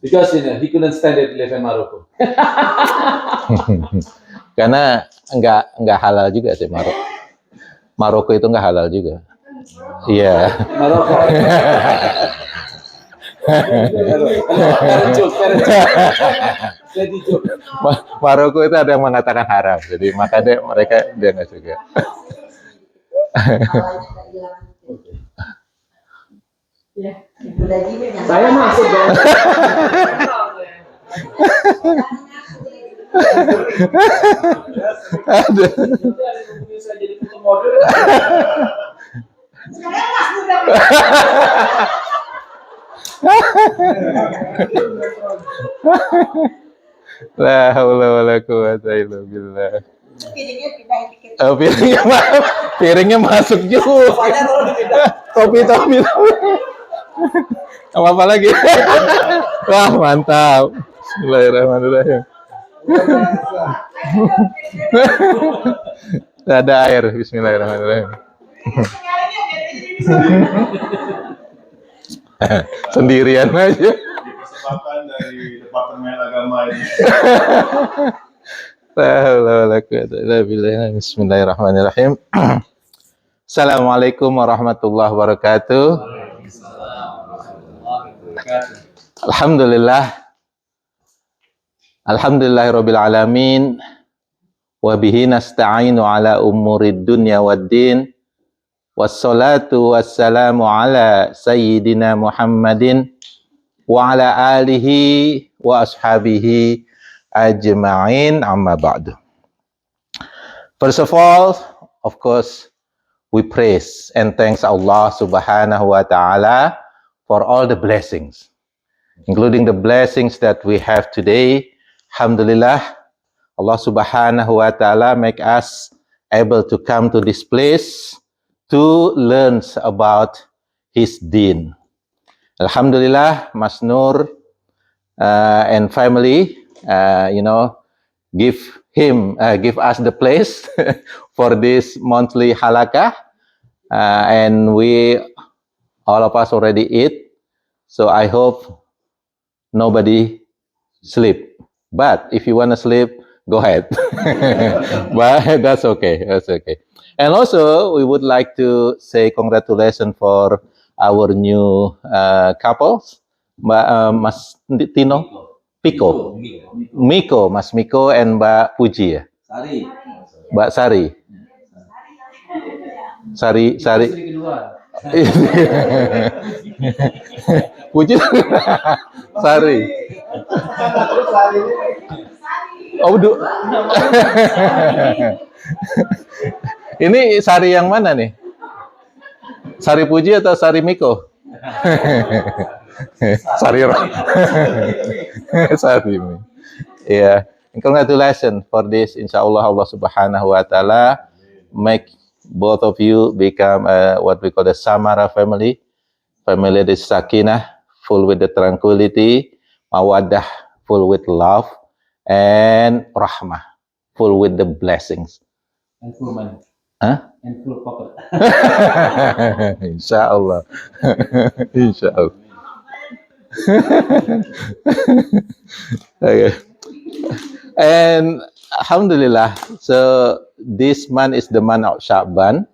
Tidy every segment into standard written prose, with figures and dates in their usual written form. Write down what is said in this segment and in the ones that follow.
Because he couldn't stand it live in Morocco. Karena enggak halal juga sih Maroko itu enggak halal juga. Iya. Morocco. Maroko itu ada yang mengatakan haram, jadi makanya mereka dia nggak suka. Saya masuk dong. La haula wala quwata illa billah. Piringnya masuk juga. Topi. Apa lagi? Wah, mantap. Bismillahirrahmanirrahim. Ada air. Bismillahirrahmanirrahim. Sendirian aja. Kesempatan dari Departemen Agama ini. Bismillahirrahmanirrahim. Assalamualaikum warahmatullahi wabarakatuh. Alhamdulillahirabbil alamin wa bihi nasta'inu ala umurid dunya waddin wassalatu wassalamu ala sayyidina Muhammadin wa ala alihi wa ashabihi ajma'in, amma ba'du. First of all, of course, we praise and thanks Allah subhanahu wa ta'ala for all the blessings, including the blessings that we have today. Alhamdulillah, Allah subhanahu wa ta'ala make us able to come to this place to learn about His deen. Alhamdulillah, Mas Nur and family, give us the place for this monthly halakah, and all of us already eat, so I hope nobody sleep. But if you want to sleep, go ahead. But that's okay. And also, we would like to say congratulations for our new couples, Mas Tino, Miko, Mas Miko and Mbak Puji ya? Mbak Sari. Puji Sari. Ini Sari yang mana nih? Sari Puji atau Sari Miko? Sari. Yeah. Congratulations for this. Insyaallah Allah Subhanahu wa taala make both of you become what we call the Samara family. Family that is sakinah, full with the tranquility, mawaddah, full with love, and rahmah, full with the blessings. And full money. Huh? And full pocket. Insyaallah. Insyaallah. Okay. And alhamdulillah, so this month is the month of Sha'ban,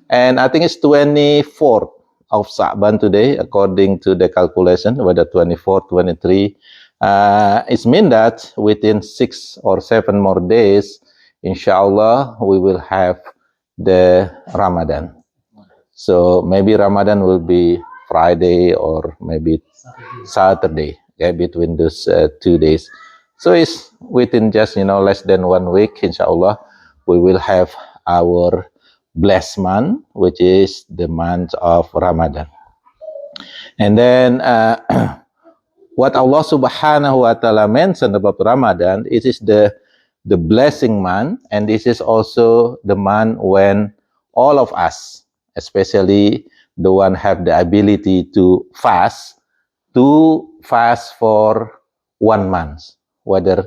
and I think it's 24th of Sha'ban today, according to the calculation, whether 24, 23. It means that within 6 or 7 more days, inshallah, we will have the Ramadan. So maybe Ramadan will be Friday or maybe Saturday, okay, between those 2 days. So it's within just, less than 1 week, inshallah, we will have our blessed month, which is the month of Ramadan. And then what Allah subhanahu wa ta'ala mentioned about Ramadan, it is the blessing month, and this is also the month when all of us, especially the one have the ability to fast for 1 month, whether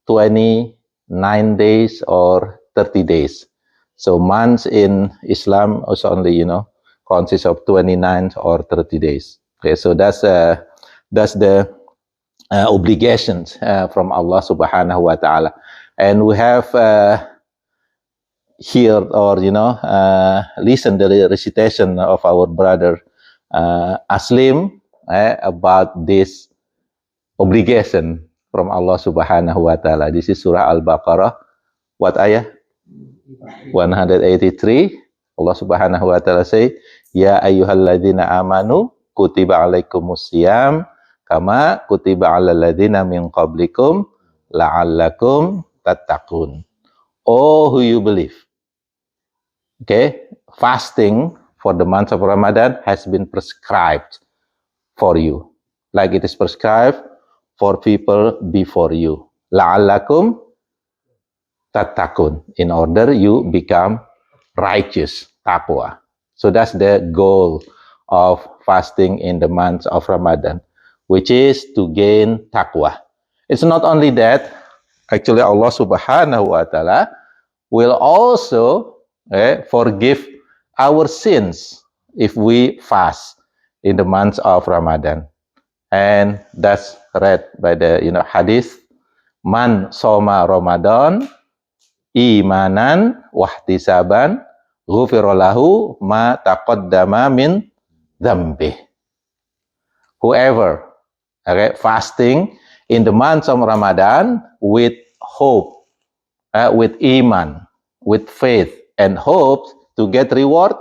29 days or 30 days. So months in Islam also only, consists of 29 or 30 days. Okay, so that's the obligations from Allah Subhanahu wa Taala, and we have heard or listened the recitation of our brother Aslim about this obligation from Allah Subhanahu wa Taala. This is Surah Al-Baqarah. What ayah? 183. Allah Subhanahu wa Taala say, Ya ayyuhalladzina amanu kutiba alaikumus siyam kama kutiba alal ladzina min qablikum la'allakum tattaqun. Oh, who you believe. Okay, fasting for the month of Ramadan has been prescribed for you, like it is prescribed for people before you. La'allakum tattaqun, in order you become righteous, taqwa. So that's the goal of fasting in the month of Ramadan, which is to gain taqwa. It's not only that, actually Allah Subhanahu wa Ta'ala will also forgive our sins if we fast in the month of Ramadan. And that's read by the hadith, Man soma Ramadan imanan wahtisaban ghufirallahu ma taqaddama min dzambih. Whoever fasting in the month of Ramadan with hope, with iman, with faith and hope to get reward,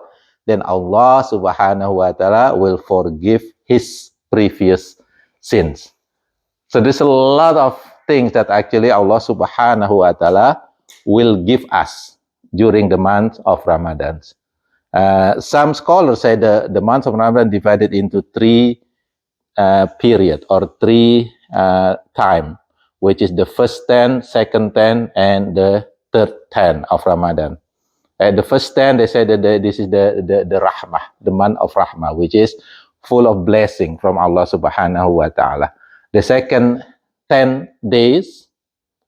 then Allah Subhanahu wa Ta'ala will forgive his previous sins. So there's a lot of things that actually Allah Subhanahu wa Ta'ala will give us during the month of Ramadan. Some scholars say the month of Ramadan divided into three period or three time, which is the first 10, second 10, and the third 10 of Ramadan. The first 10, they say that this is the Rahmah, the month of Rahmah, which is full of blessing from Allah Subhanahu wa Ta'ala. The second 10 days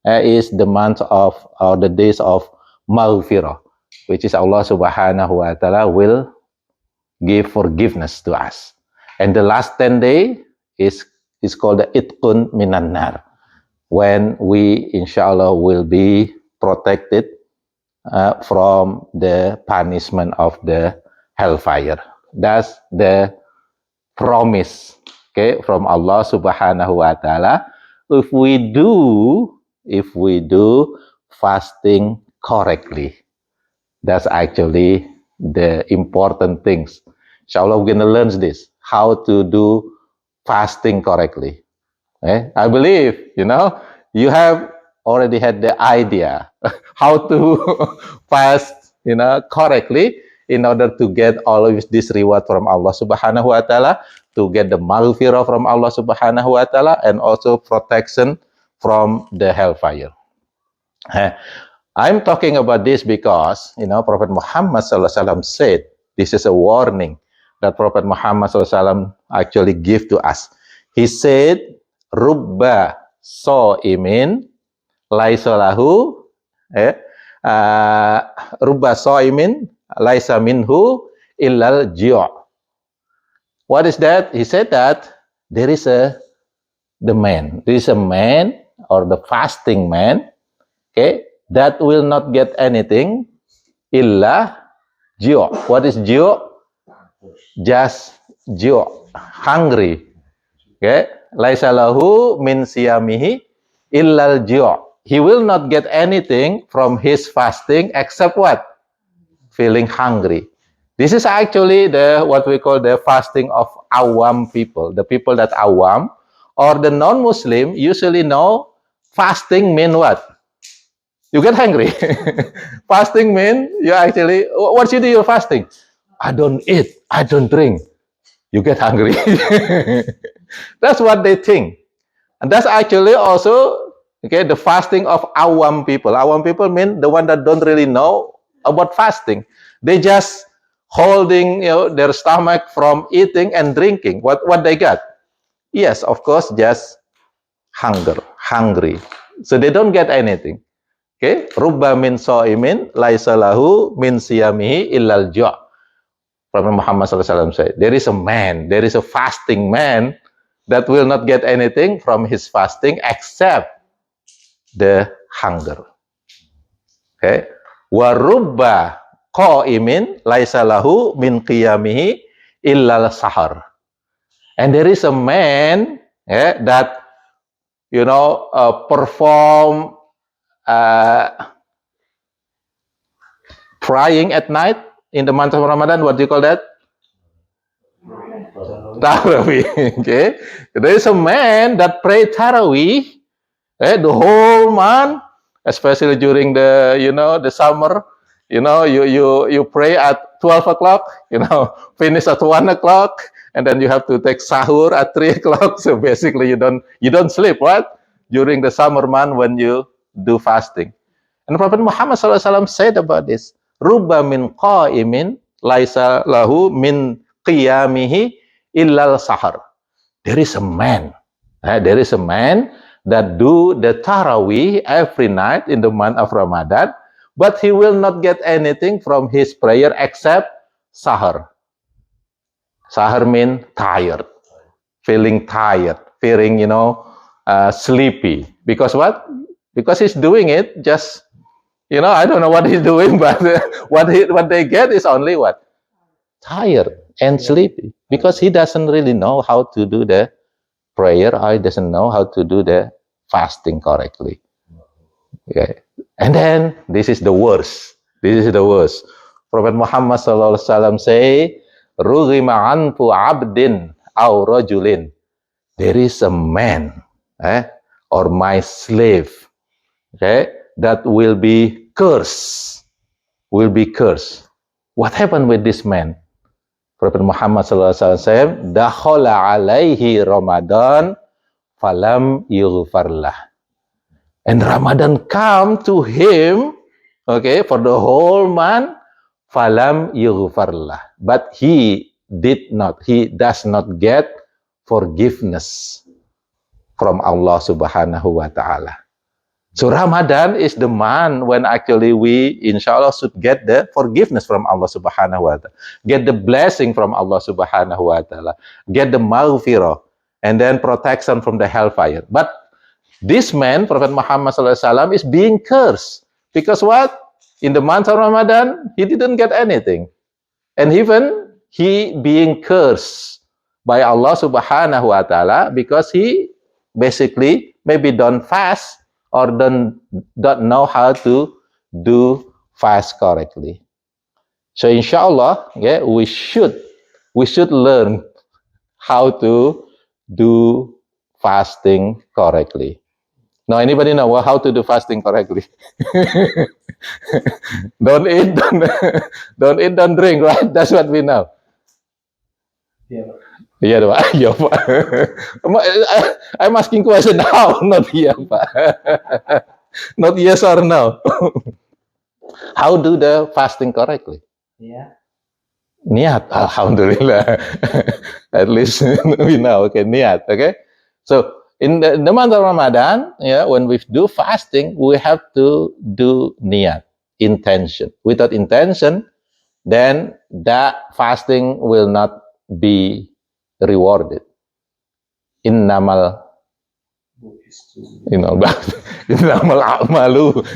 is the month of, or the days of Maghfirah, which is Allah Subhanahu wa Ta'ala will give forgiveness to us. And the last 10 days is called the Itqun Minan Nar, when we, inshallah, will be protected from the punishment of the hellfire. That's the promise, from Allah Subhanahu wa Ta'ala. If we do fasting correctly, that's actually the important things. Inshallah, we're going to learn this, how to do fasting correctly. I believe, you have already had the idea how to fast, correctly in order to get all of this reward from Allah Subhanahu wa Ta'ala, to get the maghfirah from Allah Subhanahu wa Ta'ala, and also protection from the hellfire. I'm talking about this because, Prophet Muhammad SAW said, this is a warning that Prophet Muhammad SAW actually gave to us. He said, Rubba so'imin laisa lahu rubba so'imin laisa minhu illal ji'. What is that? He said that there is a man or the fasting man, that will not get anything illa ji'. What is ji'? Just ji', hungry. Laisa lahu min siyamihi illal ji'. He will not get anything from his fasting except what? Feeling hungry. This is actually what we call the fasting of awam people. The people that awam or the non-Muslim usually know fasting mean what? You get hungry. Fasting mean you actually, what you do you're fasting? I don't eat, I don't drink. You get hungry. That's what they think. And that's actually also the fasting of awam people. Awam people mean the one that don't really know about fasting. They just holding their stomach from eating and drinking. What they got? Yes, of course, just hungry. So they don't get anything. Rubba min so'imin laisa lahu min siyamihi illal ju'. Prophet Muhammad SAW said, there is a fasting man that will not get anything from his fasting except the hunger. Okay. Warubba qa'imin laisa lahu min qiyamihi illal sahar. And there is a man that perform praying at night in the month of Ramadan. What do you call that? Tarawih. Okay. There is a man that pray Tarawih the whole month, especially during the summer. You pray at 12 o'clock, finish at 1 o'clock, and then you have to take sahur at 3 o'clock. So basically you don't sleep, what? During the summer month when you do fasting. And Prophet Muhammad SAW said about this, Rubba min qa'imin laisa lahu min qiyamihi illal sahar. There is a man that do the Tarawih every night in the month of Ramadan, but he will not get anything from his prayer except sahar. Sahar means tired, feeling sleepy. Because what? Because he's doing it just, I don't know what he's doing, but what they get is only what? Tired and sleepy. Because he doesn't really know how to do the prayer, or he doesn't know how to do the fasting correctly. Okay. And then this is the worst. Prophet Muhammad SAW say, Rughima anfu abdin aw rajulin. There is a man, or my slave, that will be cursed. What happened with this man? Prophet Muhammad SAW said, Dakhala alaihi Ramadan falam yughfarlah. And Ramadan come to him, for the whole month, falam yughfarlah. But he does not get forgiveness from Allah Subhanahu wa Ta'ala. So Ramadan is the month when actually we, inshallah, should get the forgiveness from Allah Subhanahu wa Ta'ala, get the blessing from Allah Subhanahu wa Ta'ala, get the maghfirah, and then protection from the hellfire. But this man, Prophet Muhammad SAW, is being cursed. Because what? In the month of Ramadan, he didn't get anything. And even he being cursed by Allah Subhanahu wa Ta'ala because he basically maybe don't fast or don't know how to do fast correctly. So inshallah, we should learn how to do fasting correctly. Now, anybody know how to do fasting correctly? Don't eat, don't drink, right? That's what we know. Yeah, Pak. Yeah, Pak. I'm asking question now, not yeah, Pak. Not yes or no. How do the fasting correctly? Yeah. Niat, alhamdulillah. At least we know, okay, niat, okay? So, in the month of Ramadan, when we do fasting, we have to do niat, intention. Without intention, then that fasting will not be rewarded. Innamal a'malu.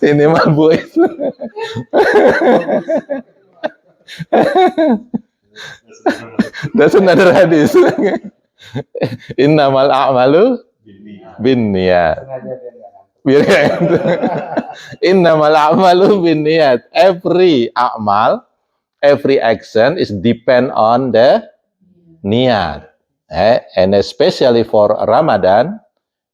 Innamal bu'is. That's another hadith. Innamal a'malu binniyat. Innamal a'malu binniyat. Every a'mal, every action is depend on the niyat. And especially for Ramadan,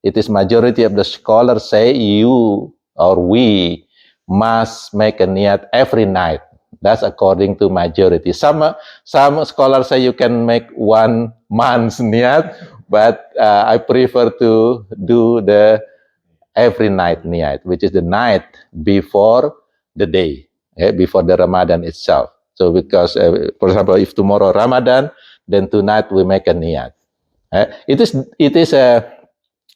it is majority of the scholars say you or we must make a niyat every night. That's according to majority. Some scholars say you can make 1 month's niyat, but I prefer to do the every night niyat, which is the night before the day, before the Ramadan itself. So because, for example, if tomorrow Ramadan, then tonight we make a niyat. It is a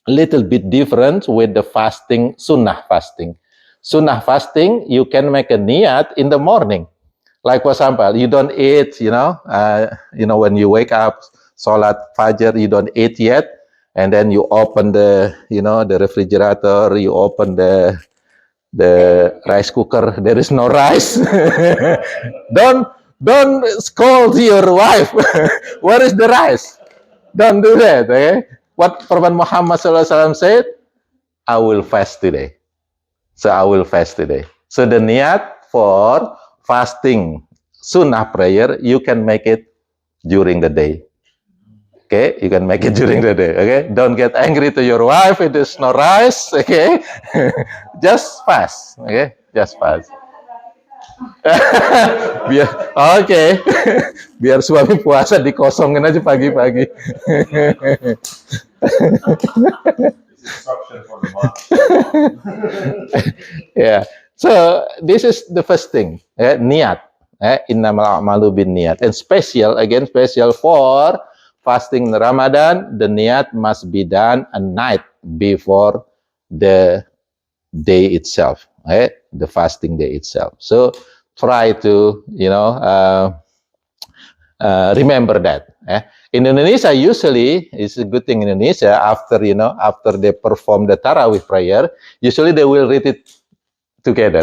little bit different with the fasting, sunnah fasting. Sunnah fasting, you can make a niyat in the morning. Like for example, you don't eat, when you wake up, Salat Fajr, you don't eat yet, and then you open the refrigerator, you open the rice cooker, there is no rice. don't don't scold your wife. Where is the rice? Don't do that. Okay? What Prophet Muhammad SAW said, I will fast today. So I will fast today. So the niat for fasting sunnah prayer, you can make it during the day. Okay, you can make it during the day. Okay, don't get angry to your wife. It is no rice. Okay, just fast. Okay, just fast. Biar oke. Biar suami puasa dikosongin aja pagi-pagi. Instruction for the month. Yeah. So this is the first thing. Niat. Innamal a'malu bin niat. And special for fasting Ramadan, the niat must be done a night before the day itself. The fasting day itself. So try to remember that. In Indonesia, usually it's a good thing in Indonesia after they perform the Tarawih prayer, usually they will read it together.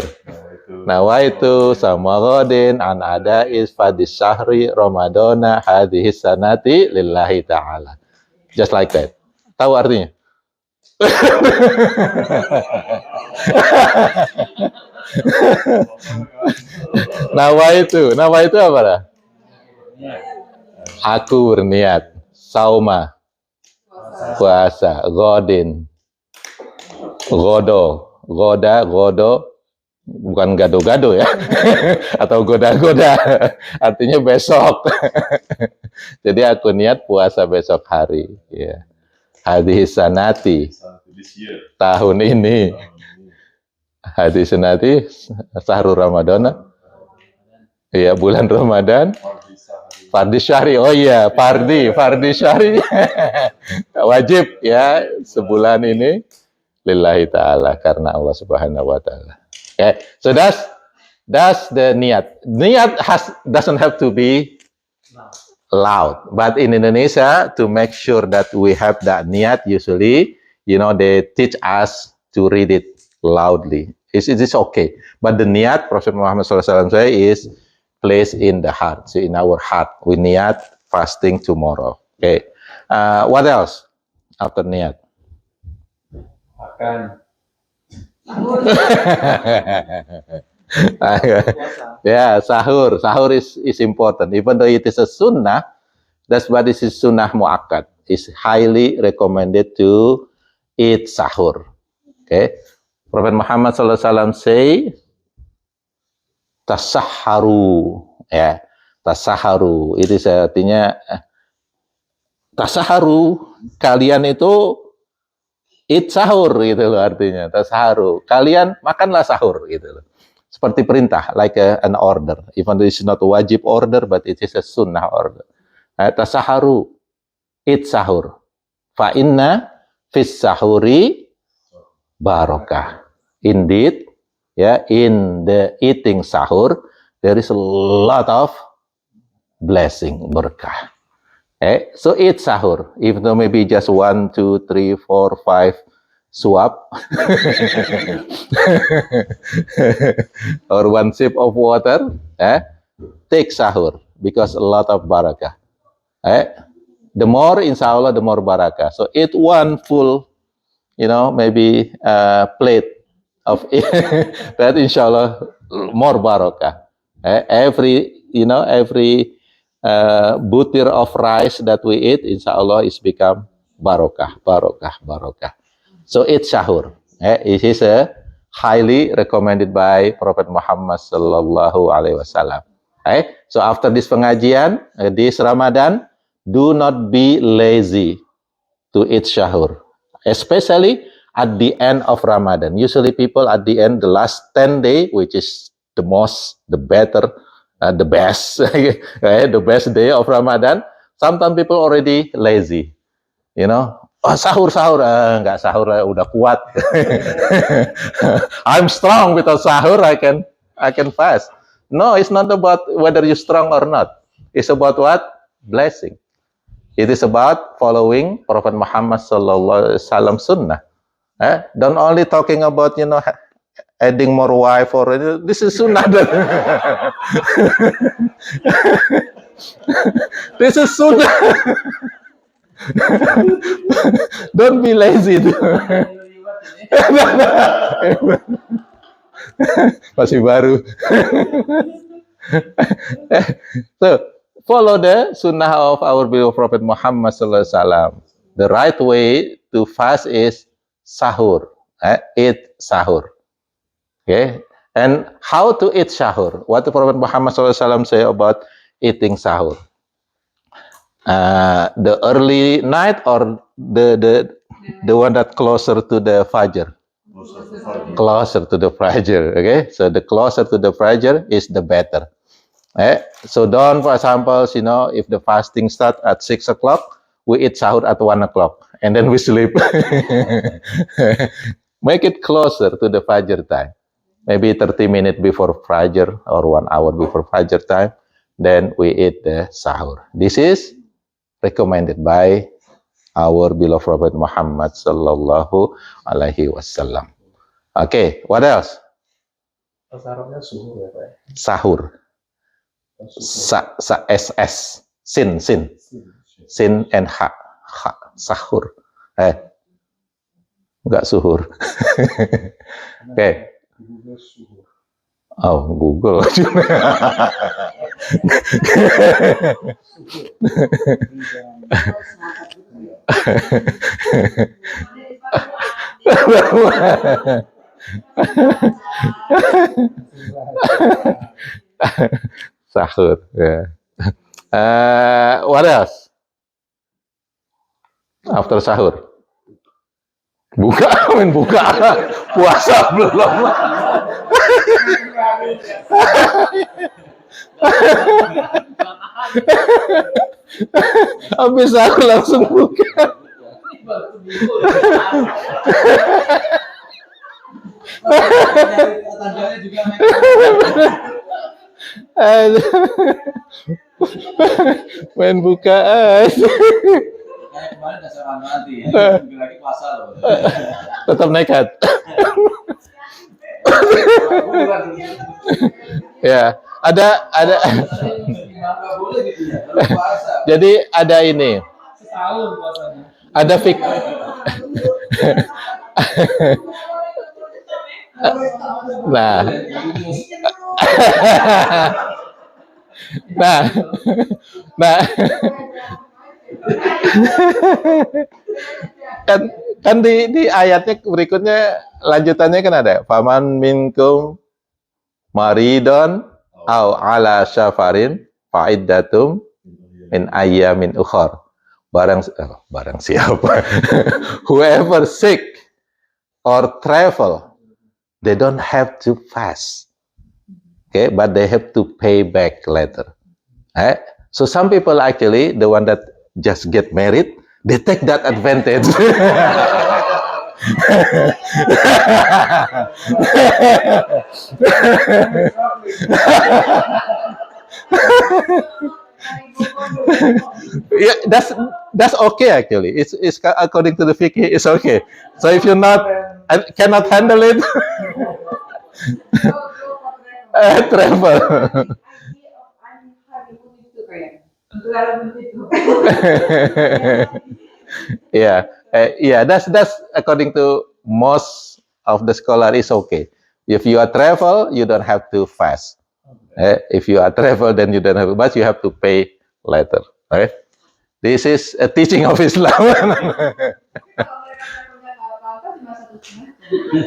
Nawaitu samagodin an ada is fadis syahri Ramadana hadhis sanati lillahi ta'ala. Just like that. Tahu artinya? Nawaitu apa dah? Aku berniat. Sauma, puasa. Godin, godo, bukan gado-gado ya, atau goda-goda. Artinya besok. Jadi aku niat puasa besok hari. Ya. Hadis sanati. This year. Tahun ini. Hadis sanati sahrul Ramadan. Iya, bulan Ramadan. Fardi syahri. Oh iya, fardi syahri. Wajib ya sebulan ini lillahi ta'ala, karena Allah Subhanahu wa taala. Okay. So that's the niat. Niat doesn't have to be loud, but in Indonesia, to make sure that we have that niat, usually they teach us to read it loudly. It is okay, but the niat Prophet Muhammad SAW say is placed in the heart. So in our heart, we niat fasting tomorrow. Okay. What else after niat? Makan. Yeah, sahur. Sahur is important. Even though it is a sunnah, that's why this is sunnah mu'akkad. It's highly recommended to eat sahur. Okay. Prophet Muhammad SAW say, tasaharu, ya, tasaharu. Itu artinya tasaharu, kalian itu eat sahur gitu loh artinya. Tasaharu, kalian makanlah sahur gitu loh. Seperti perintah, like an order. Even though it's not a wajib order, but it is a sunnah order. Tasaharu, eat sahur. Fa inna fis sahuri barokah. Indeed, in the eating sahur, there is a lot of blessing, berkah. So eat sahur, even though maybe just 1, 2, 3, 4, 5 suap, or 1 sip of water, take sahur, because a lot of barakah. The more, inshallah, the more barakah. So eat 1 full, maybe plate of that, inshallah, more barakah. Every butir of rice that we eat, inshallah, is become barakah. So eat sahur. It is highly recommended by Prophet Muhammad sallallahu alaihi wasallam. So after this pengajian, this Ramadan, do not be lazy to eat sahur, especially at the end of Ramadan. Usually people at the end, the last 10 day, which is the better, the best, the best day of Ramadan, sometimes people already lazy, sahur, enggak sahur, udah kuat. I'm strong without sahur, I can fast. No, it's not about whether you're strong or not. It's about what? Blessing. It is about following Prophet Muhammad sallallahu alaihi wasallam sunnah. Don't only talking about, adding more wife or this is sunnah. This is sunnah. Don't be lazy. Masih baru. So, follow the sunnah of our beloved Prophet Muhammad sallallahu alaihi wasallam. The right way to fast is sahur. Eat sahur. Okay? And how to eat sahur? What the Prophet Muhammad sallallahu alaihi wasallam say about eating sahur? The early night or the one that closer to the fajr? Closer to the fajr. Okay? So the closer to the fajr is the better. So don't, for example, if the fasting start at 6 o'clock, we eat sahur at 1 o'clock, and then we sleep. Make it closer to the fajr time. Maybe 30 minutes before fajr or 1 hour before fajr time, then we eat the sahur. This is recommended by our beloved Prophet Muhammad sallallahu alaihi wasallam. Okay, what else? Sahur. SS. Sin and ha. Sahur. Enggak suhur. Okay. Oh, Google. Sahur. Yeah. What else? After sahur. Buka, buka. Puasa belum. Habis sahur langsung buka. Main buka aja. Kemarin dasar nanti ya, lagi puasa loh. Tetap nekat. Ya, ada. Jadi ada ini. Ada Nah, kan di ayatnya berikutnya lanjutannya kan ada faman minkum maridon au ala syafarin fa'iddatum min ayyamin ukhar. Barang siapa whoever sick or travel, they don't have to fast, okay, but they have to pay back later. So some people actually, the one that just get married, they take that advantage. Yeah, that's okay actually. It's according to the fiqh, it's okay. So if you're not cannot handle it, travel. Yeah, that's according to most of the scholar is okay. If you are travel, you don't have to fast. If you are travel, then you don't have, but you have to pay later. Right? This is a teaching of Islam.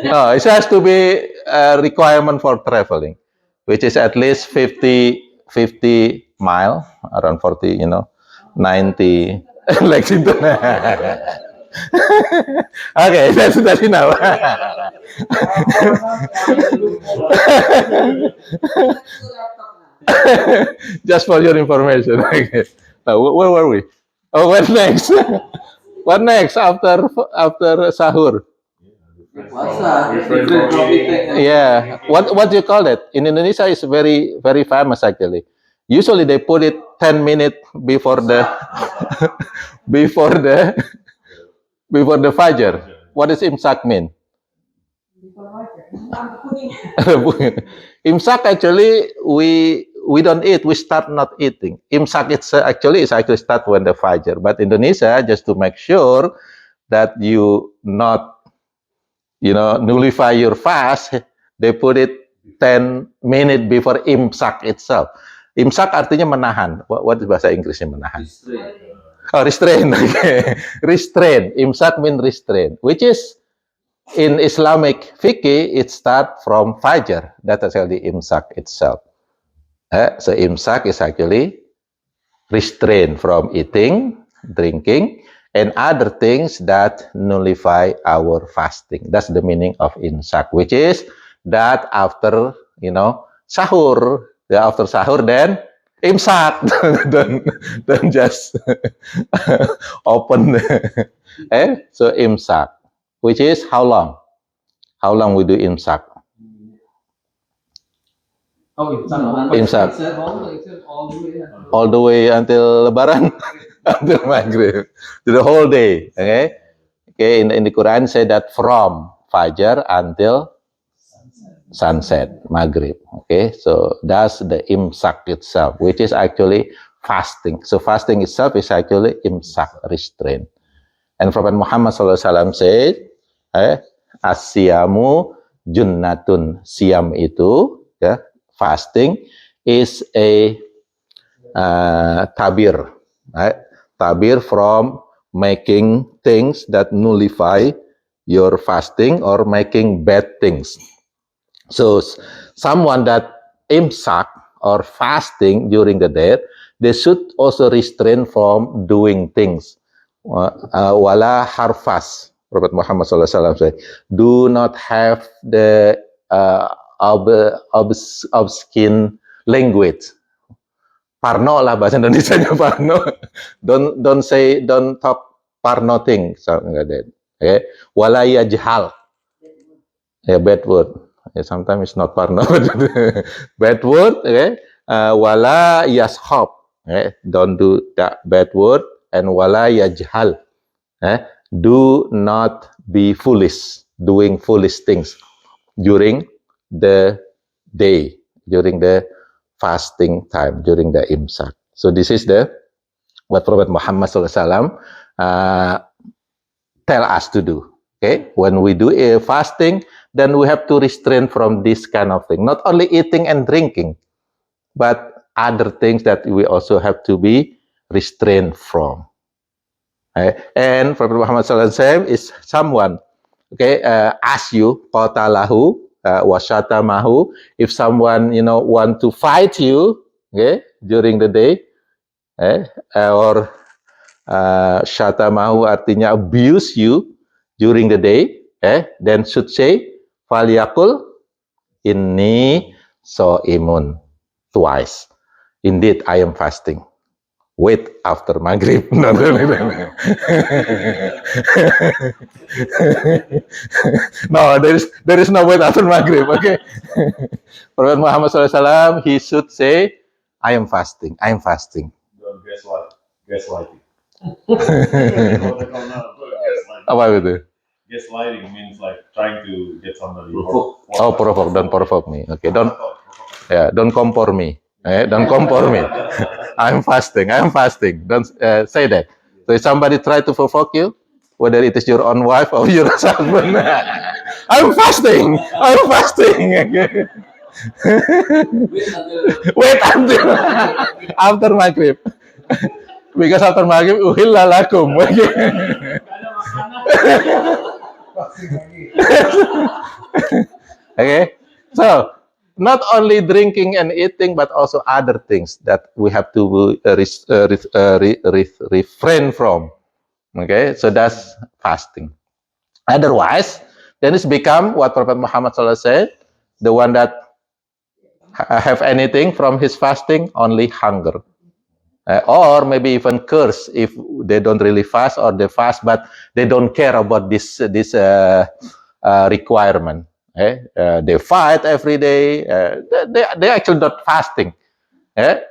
No, it has to be a requirement for traveling, which is at least 50 mile, around 40, 90, Lexington. Okay, that's enough. Just for your information. Okay. Where were we? Oh, what next? What next after sahur? Puasa. Refrain Different from from eating. eating. Yeah, what do you call it? In Indonesia, it's very very famous actually. Usually they put it 10 minutes before the before the before the fajr. What does imsak mean? Imsak actually we don't eat. We start not eating. Imsak it's actually start when the fajr. But Indonesia, just to make sure that you not nullify your fast, they put it 10 minutes before imsak itself. Imsak artinya menahan. What is bahasa Inggrisnya menahan? Restraint. Oh, restrain. Okay. Restrain. Imsak mean restrain, which is in Islamic fikih it start from fajr. That's actually imsak itself. So imsak is actually restrain from eating, drinking, and other things that nullify our fasting. That's the meaning of imsak, which is that after sahur, after sahur then imsak. don't just open. So imsak, which is how long? How long we do imsak? Imsak. All the way until Lebaran, until Maghrib, to the whole day. Okay. In the Quran say that from Fajar until sunset, Maghrib. Okay, so that's the imsak itself, which is actually fasting. So fasting itself is actually imsak, restraint. And Prophet Muhammad SAW said, As-siyamu junnatun. Siam itu, fasting is a tabir, right? Tabir from making things that nullify your fasting or making bad things. So someone that imsak or fasting during the day, they should also restrain from doing things. Wala harfas. Prophet Muhammad SAW said, do not have the obscene language. Parno lah bahasa Indonesianya, parno. Don't talk parno thing, something like that. Okay. Wala yajhal. Bad word. Sometimes it's not parno. Bad word. Okay. Wala yashab. Don't do that bad word. And wala yajhal. Do not be foolish, doing foolish things during the day, during the fasting time, during the imsak. So this is what Prophet Muhammad SAW tell us to do. Okay, when we do a fasting, then we have to restrain from this kind of thing. Not only eating and drinking, but other things that we also have to be restrained from. And Prophet Muhammad SAW is someone, ask you, qatalahu, washatamahu, if someone, want to fight you, during the day, or shatamahu artinya abuse you during the day, then should say, falyakul inni so'imun, twice. Indeed, I am fasting. Wait after Maghrib. No. No, there is no wait after Maghrib. Okay. Prophet Muhammad SAW, he should say, I am fasting. I am fasting. Don't gaslighting. Apa itu? Gaslighting means like trying to get somebody. Provoke. Don't provoke me. Okay. Don't compare me. Don't compare me. I'm fasting. Don't say that. So if somebody try to provoke you, whether it is your own wife or your husband, I'm fasting. Wait until after Maghrib. Because after Maghrib, uhilla lakum. Okay. So not only drinking and eating, but also other things that we have to refrain from. Okay, so that's fasting. Otherwise, then it's become what Prophet Muhammad SAW said, the one that have anything from his fasting, only hunger. Or maybe even curse if they don't really fast, or they fast but they don't care about this requirement. They fight every day. They actually not fasting.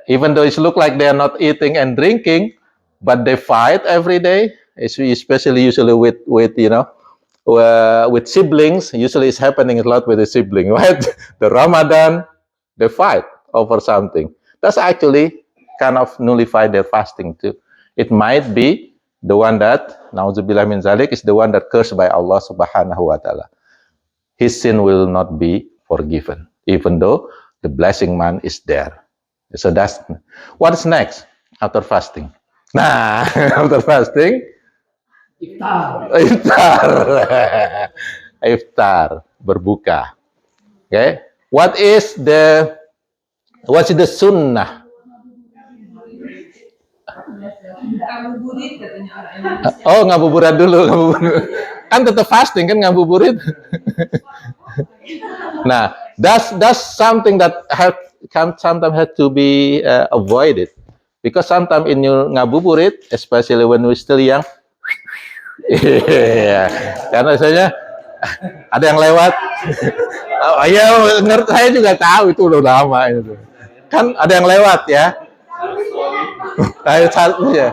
Even though it look like they are not eating and drinking, but they fight every day. Especially usually with with siblings. Usually it's happening a lot with the sibling, right? The Ramadan, they fight over something. That's actually kind of nullify their fasting too. It might be the one that, na'udzubillah min zalik, is the one that cursed by Allah subhanahu wa ta'ala. His sin will not be forgiven, even though the blessing man is there. So that's, what's next after fasting? Nah, after fasting, iftar. Iftar, berbuka. Okay, what's the sunnah? Oh, ngabuburit dulu, ngabuburit. Kan tetap fasting kan, ngabuburit. Nah, that's something that sometimes have to be avoided, because sometimes in your ngabuburit, especially when we're still young, karena misalnya ada yang lewat, oh, ya ngerti, saya juga tahu itu udah lama itu. Kan ada yang lewat ya. Ayo satu ya.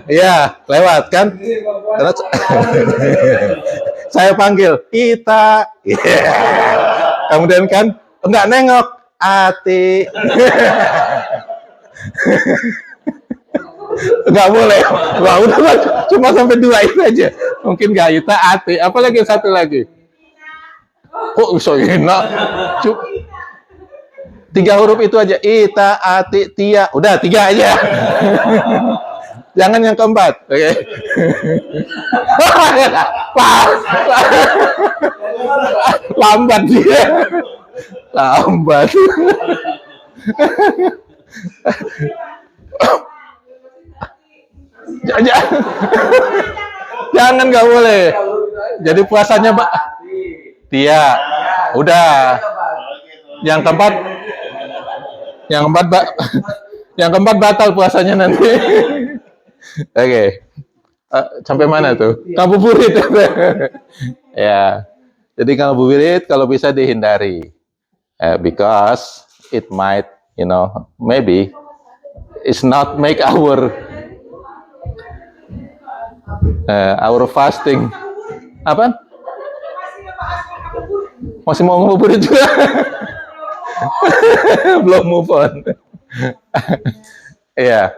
Ya, lewat kan. Terus saya panggil kita. Kemudian kan enggak nengok Ati. Enggak boleh. Wah, udah cuma sampai 2 itu aja. Mungkin enggak Ita, Ati, apalagi satu lagi. Oh, so enak. 3 huruf itu aja. Ita, Ati, Tia. Udah 3 aja. Jangan yang keempat. Oke. Okay? Lambat dia. Lambat. Jangan, nggak boleh. Jadi puasanya Tia. Udah. Yang keempat batal puasanya nanti. Oke. Sampai mana tuh? Ngabuburit. Ya. Jadi ngabuburit kalau bisa dihindari. Because it might, maybe it's not make our fasting. Apa? Masih mau ngabuburit juga? Belum move on. Iya.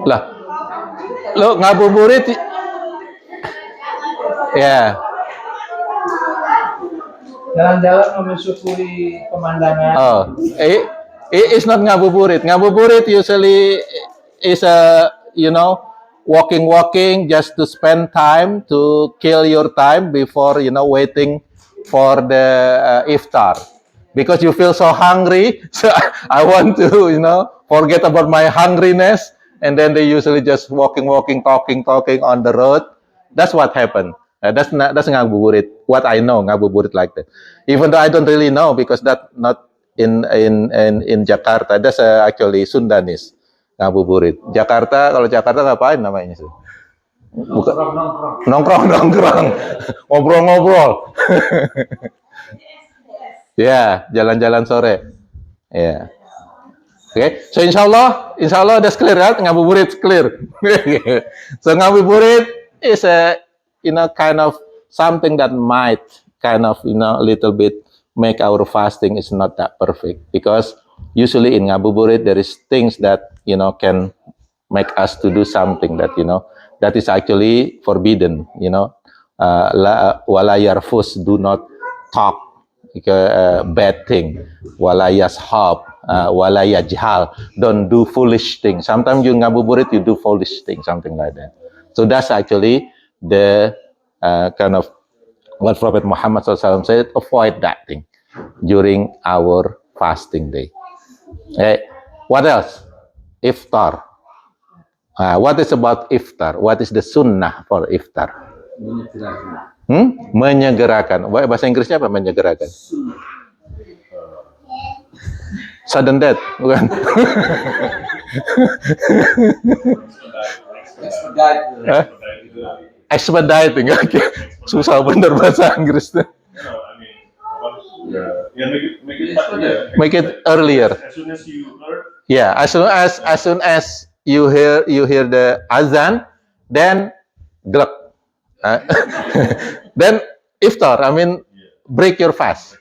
Lah, lo ngabuburit ya. Jalan-jalan mensyukuri pemandangan. Oh, it's not ngabuburit. Ngabuburit usually is walking just to spend time, to kill your time before waiting for the iftar, because you feel so hungry. So I want to forget about my hungriness, and then they usually just walking, talking on the road. That's what happened. That's ngabuburit. What I know ngabuburit like that. Even though I don't really know, because that's not in Jakarta. That's actually Sundanese ngabuburit. Kalau Jakarta ngapain namanya sih? Nongkrong, ngobrol. Ya, jalan-jalan sore. Ya. Oke, so insyaallah that's clear, right? Ngabuburit clear. So ngabuburit is a kind of something that might kind of a little bit make our fasting is not that perfect, because usually in ngabuburit there is things that can make us to do something that that is actually forbidden. Wala yarfus, do not talk bad thing. Wala yashab, wala yajhal, don't do foolish things. Sometimes you ngabuburit, you do foolish things, something like that. So that's actually the kind of what Prophet Muhammad SAW said, avoid that thing during our fasting day. What else? Iftar. What is about iftar? What is the sunnah for iftar? Menyegerakan. Bahasa Inggrisnya apa menyegerakan? Sudden death, bukan? Expediting. Susah bener bahasa Inggris tuh. Make it fast, yeah. Make it earlier. As soon as you heard, Yeah, as soon as you hear the azan, then gluk. Then iftar. I mean, break your fast.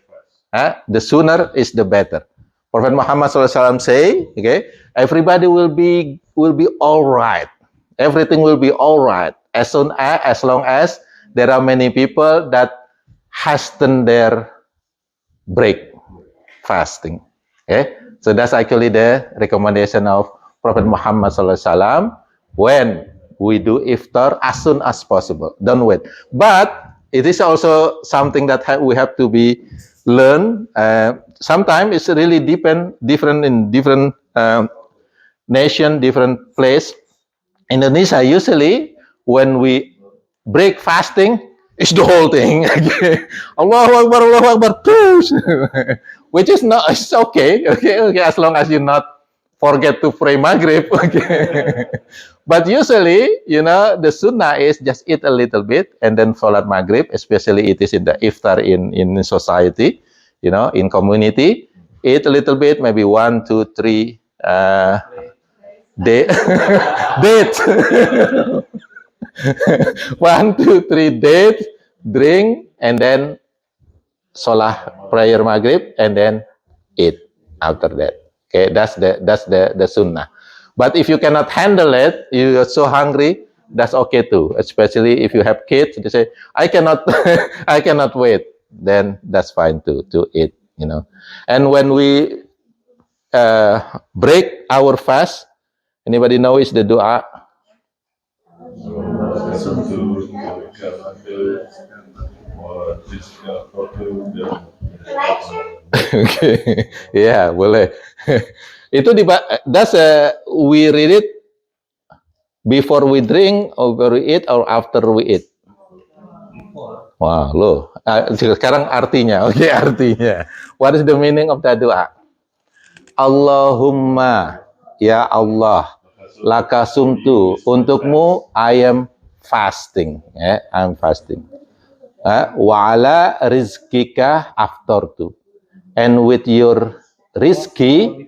The sooner is the better. Prophet Muhammad SAW say, okay, everybody will be all right. Everything will be all right as long as there are many people that hasten their break fasting. Okay, so that's actually the recommendation of Prophet Muhammad SAW when we do iftar as soon as possible. Don't wait. But it is also something that we have to be learn. Sometimes it's really different in different nation, different place. Indonesia usually when we break fasting, it's the whole thing. Allahu Akbar, which is not, it's okay, as long as you not forget to pray Maghrib, okay. But usually, the sunnah is just eat a little bit and then salat Maghrib, especially it is in the iftar in society, in community, eat a little bit, maybe 1, 2, 3 date. 1, 2, 3 date, drink, and then salah prayer Maghrib, and then eat after that. Okay, that's the sunnah. But if you cannot handle it, you are so hungry, that's okay too. Especially if you have kids, they say, I cannot I cannot wait. Then that's fine too, to eat, And when we break our fast, anybody know is the dua? Okay, ya boleh. Itu we read it before we drink, or we eat, or after we eat. Wah, loh. Sekarang artinya, oke, artinya. What is the meaning of that doa? Allahumma, ya Allah, laka sumtu, untukmu I am fasting, I'm fasting. Wa ala rizkika aftartu, and with your rizki,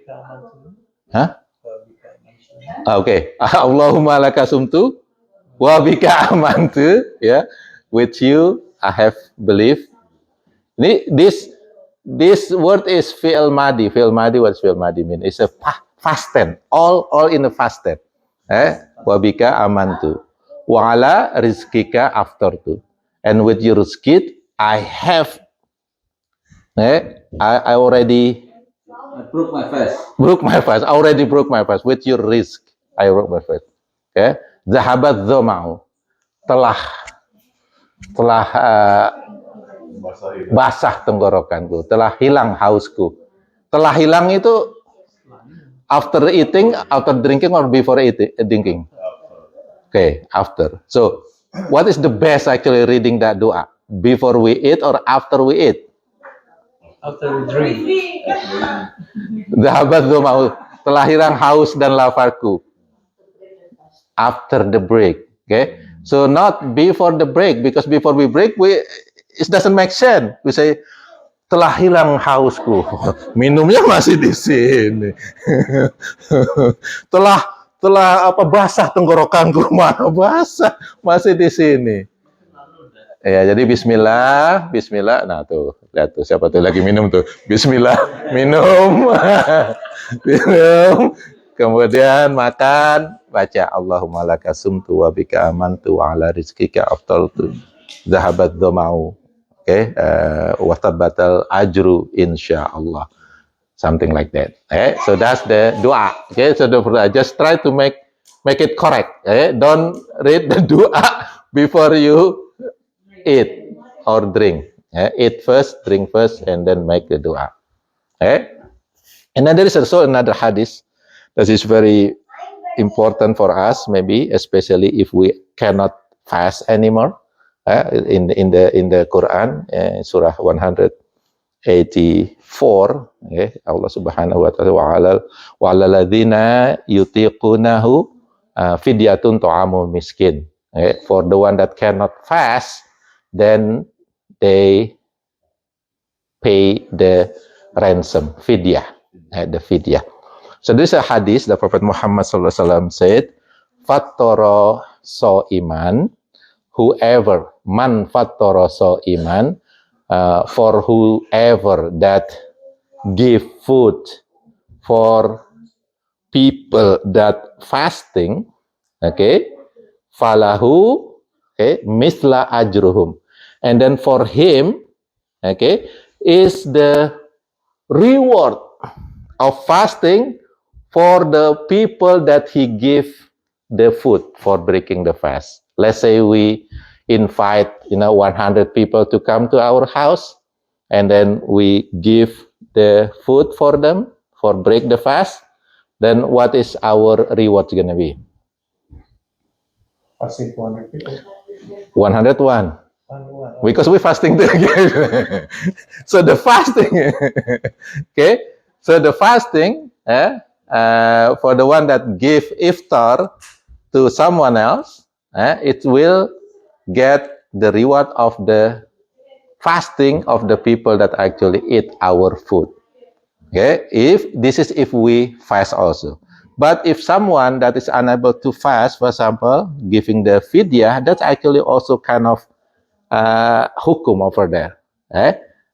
okay. Allahumma laka sumtu wa bika amantu, with you I have believed. This word is fi'il madi. Fi'il madi, what's fi'il madi mean? It's a past tense, all in a past tense. Wa bika amantu wa ala rizkika aftartu, and with your rizki I have I already broke my fast. I already broke my fast. With your risk I broke my fast. Okay, zahabat dhama'u, telah basah tenggorokanku, telah hilang hausku. Telah hilang itu after eating, after drinking, or before drinking? Okay, after. So, what is the best actually reading that dua? Before we eat or after we eat? After we drink. Zahabat dhama'u, telah hilang haus dan laparku. After the break. Okay, so not before the break, because before we break, it doesn't make sense. We say telah hilang hausku, minumnya masih di sini. telah basah tenggorokanku, mana basah, masih di sini. Ya, jadi Bismillah. Nah tuh, lihat tuh, siapa tuh lagi minum tuh? Bismillah, minum, minum. Kemudian makan, baca Allahumma laka sumtu wa bika amantu wa ala rizkika aftaltu zahabat dhama'u, okay, wa tabbatal ajru insyaallah, something like that. Okay, so that's the dua. Okay, so just try to make it correct. Okay, don't read the dua before you eat or drink. Eat first, drink first, and then make the dua. Okay, and then there is also another hadith that is very important for us, maybe especially if we cannot fast anymore. In the Quran, surah 184, Allah Subhanahu wa taala wa 'alal ladzina yutiqunahu fidyatun ta'amul miskin. Okay? For the one that cannot fast, then they pay the ransom, fidyah, the fidyah. So this is a hadith the Prophet Muhammad SAW said, fattara so iman, whoever, man fattara so iman, for whoever that give food for people that fasting, okay, falahu, okay, misla ajruhum, and then for him, okay, is the reward of fasting for the people that he give the food for breaking the fast. Let's say we invite 100 people to come to our house, and then we give the food for them for break the fast. Then what is our reward going to be? Fasting 400 people. 101. 101. Because we're fasting together. So the fasting, okay? So the fasting, for the one that give iftar to someone else, it will get the reward of the fasting of the people that actually eat our food. Okay? If we fast also. But if someone that is unable to fast, for example, giving the fidyah, that's actually also kind of hukum over there.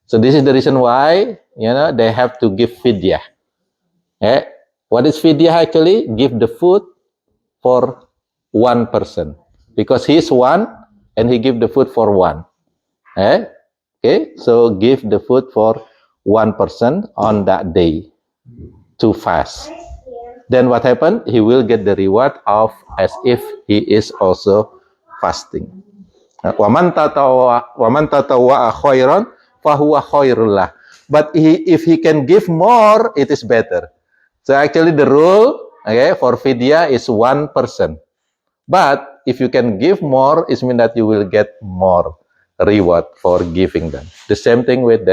So this is the reason why they have to give fidyah. What is fidyah actually? Give the food for one person, because he's one and he give the food for one. Okay, so give the food for one person on that day to fast. Then what happened? He will get the reward of as if he is also fasting. Waman tatawwa khairan fahuwa khairullah. But if he can give more, it is better. So actually the rule, okay, for fidyah is one person. But if you can give more, it means that you will get more reward for giving them. The same thing with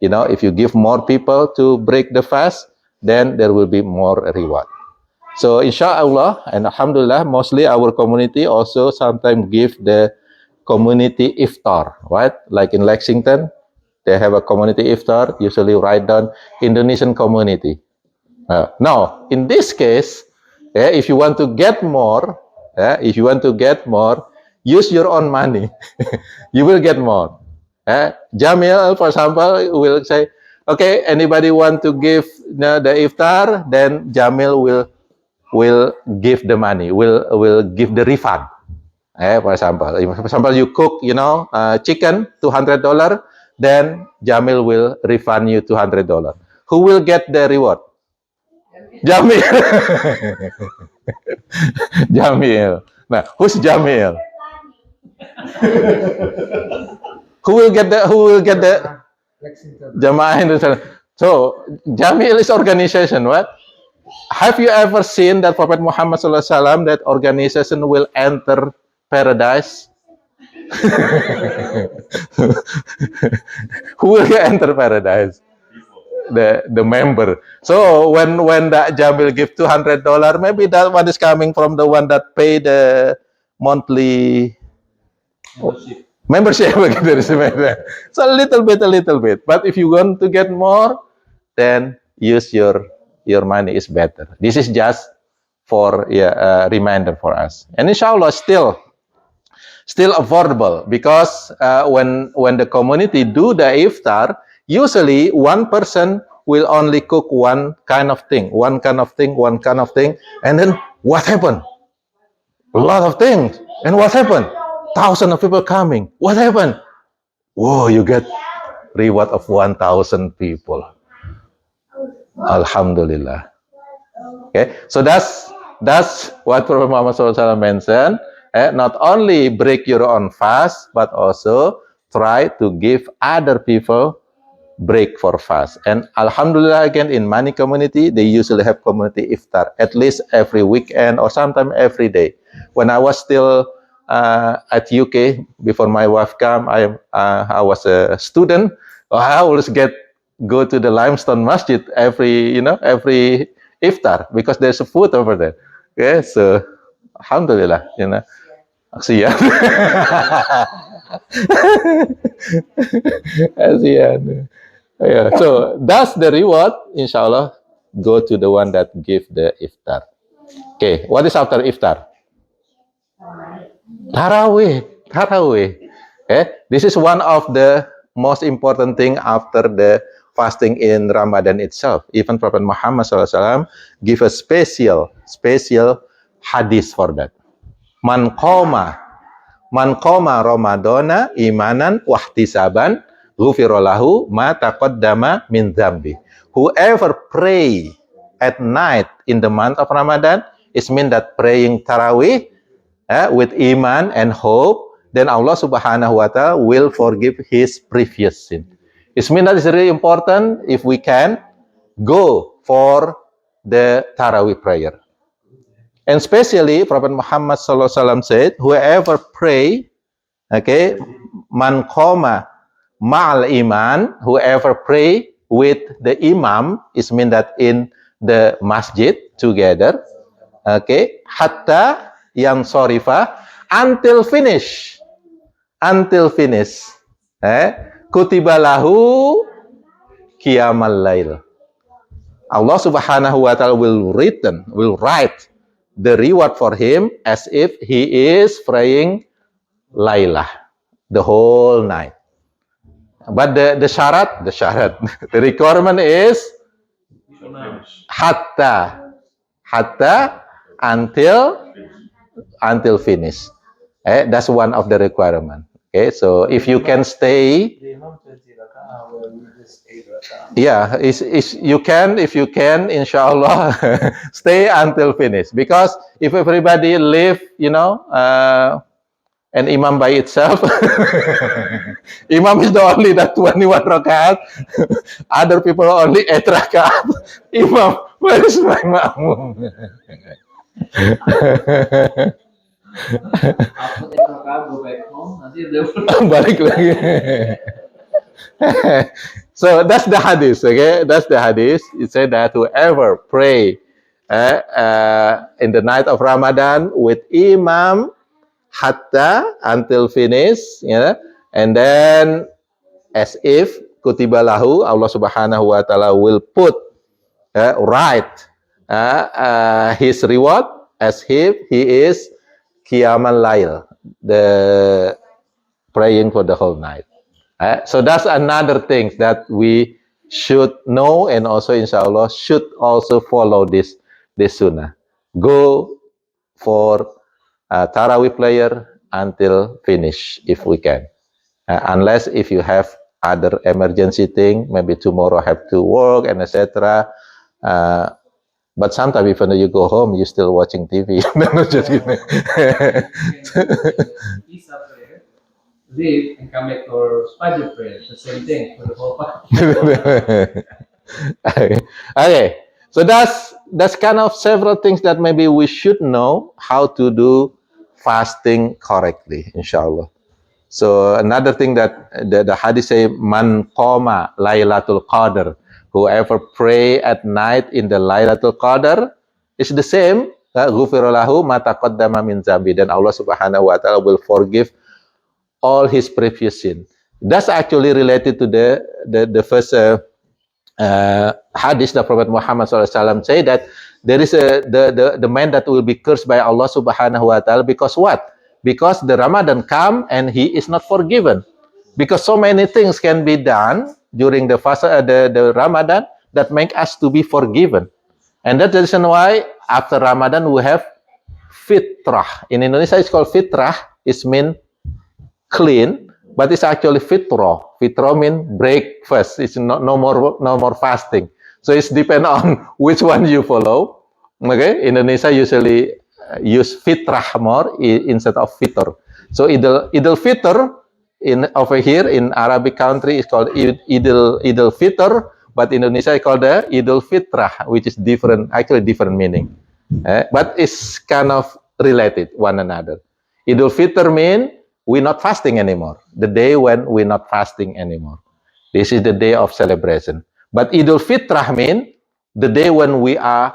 if you give more people to break the fast, then there will be more reward. So inshallah and alhamdulillah, mostly our community also sometimes give the community iftar, right? Like in Lexington, they have a community iftar, usually write down Indonesian community. Now, in this case, if you want to get more, use your own money. You will get more. Jamil, for example, will say, okay, anybody want to give the iftar, then Jamil will give the money, will give the refund. For example, you cook, chicken, $200, then Jamil will refund you $200. Who will get the reward? Jamil. Jamil. Nah, who's Jamil? Who will get the Lexington. Jamaah Indonesia? So Jamil is organization, what? Have you ever seen that Prophet Muhammad SAW, that organization will enter paradise? Who will enter paradise? The member. So when that Jamil give $200, maybe that one is coming from the one that pay the monthly membership. So a little bit. But if you want to get more, then use your money is better. This is just for a reminder for us. And inshallah still affordable, because when the community do the iftar, usually one person will only cook one kind of thing, and then what happened? A lot of things. And what happened? Thousands of people coming. What happened? Whoa, you get reward of 1,000 people. Alhamdulillah. Okay, so that's what Prophet Muhammad SAW mentioned. Not only break your own fast, but also try to give other people break for fast. And alhamdulillah, again, in many community, they usually have community iftar at least every weekend or sometimes every day. When I was still at UK, before my wife came, I was a student. I always go to the Limestone Masjid every iftar, because there's a food over there. Okay, so alhamdulillah, Kasihan. Kasihan. Yeah. So that's the reward. Inshallah, go to the one that give the iftar. Okay. What is after iftar? Tarawih. Tarawih. This is one of the most important thing after the fasting in Ramadan itself. Even Prophet Muhammad SAW give a special hadith for that. Man qoma Ramadana imanan wahtisaban ghufira lahu ma taqaddama min dzambi. Whoever pray at night in the month of Ramadan, it means that praying tarawih with iman and hope, then Allah Subhanahu wa Ta'ala will forgive his previous sin. It means that it's really important if we can go for the tarawih prayer. And especially Prophet Muhammad SAW said, whoever pray, man qoma ma'al iman, whoever pray with the imam, it means that in the masjid together, hatta yang sorifa, until finish, kutiba lahu qiyamal lail. Allah Subhanahu wa Ta'ala will write the reward for him as if he is praying Laylah the whole night. But the syarat, the requirement is hatta until finish. That's one of the requirement. Okay, so if you can stay, yeah, you can, if you can, inshallah, stay until finish. Because if everybody live, an imam by itself, imam is the only that 21 rakaat, other people only 8 rakaat. Imam, where is my ma'mum? After 8 rakaat, go back home. Nanti dia Balik lagi. So that's the hadith, okay? That's the hadith. It said that whoever pray in the night of Ramadan with imam hatta until finish, and then as if kutiba lahu, Allah Subhanahu wa Ta'ala will put write his reward as if he is qiyamal lail, the praying for the whole night. So that's another thing that we should know, and also inshallah should also follow this sunnah. Go for tarawih prayer until finish if we can. Unless if you have other emergency thing, maybe tomorrow have to work and etc. But sometimes even though you go home, you're still watching TV. No, just kidding. Isa prayer, leave and come back for Fajr prayer. The same thing for the whole Fajr. Okay, so that's kind of several things that maybe we should know how to do fasting correctly, inshallah. So another thing that the hadith say, man qoma Lailatul Qadr, whoever pray at night in the Lailatul Qadr, is the same. Ghufira lahu ma taqaddama min zambi. Then Allah Subhanahu wa Ta'ala will forgive all his previous sin. That's actually related to the first hadith that Prophet Muhammad SAW say that there is the man that will be cursed by Allah Subhanahu wa Ta'ala because what? Because the Ramadan come and he is not forgiven. Because so many things can be done during the fast, the Ramadan that make us to be forgiven. And that's the reason why after Ramadan we have fitrah. In Indonesia it's called fitrah. It means clean, but it's actually fitrah. Fitrah means breakfast. It's no more fasting. So it's depend on which one you follow. Okay, Indonesia usually use fitrah more instead of fitr. So Idul Fitr over here in Arabic country is called Idul Fitr, but Indonesia is called the Idul Fitrah, which is different meaning. But it's kind of related one another. Idul Fitr means we're not fasting anymore. The day when we're not fasting anymore. This is the day of celebration. But Idul Fitrah means the day when we are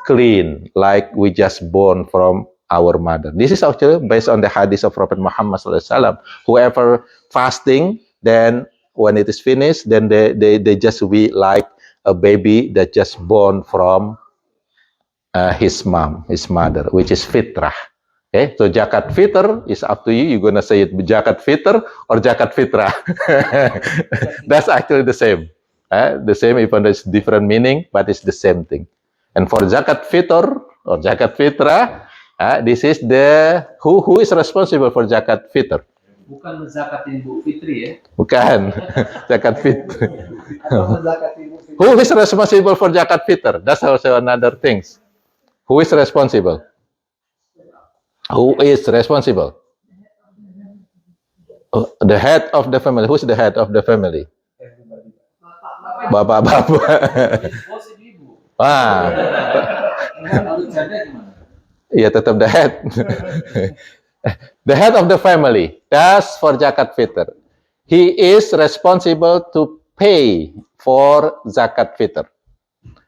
clean, like we just born from our mother. This is actually based on the hadith of Prophet Muhammad SAW. Whoever fasting, then when it is finished, then they just be like a baby that just born from his mom, his mother, which is fitrah. Okay, so zakat fitr is up to you. You're gonna say it zakat fitr or zakat fitrah. That's actually the same. The same, even though it's different meaning, but it's the same thing. And for zakat fitr or zakat fitrah, this is the who is responsible for zakat fitr? Bukan zakatin Bu Fitri ya. Bukan zakat fitr. Atau zakat ibu sih. Who is responsible for zakat fitr? That's also another thing. Who is responsible? Who is responsible? The head of the family. Who's the head of the family? Bapak-bapak. Bos ibu. Kalau janda gimana? Iya, tetap the head. The head of the family. That's for zakat fitr. He is responsible to pay for zakat fitr.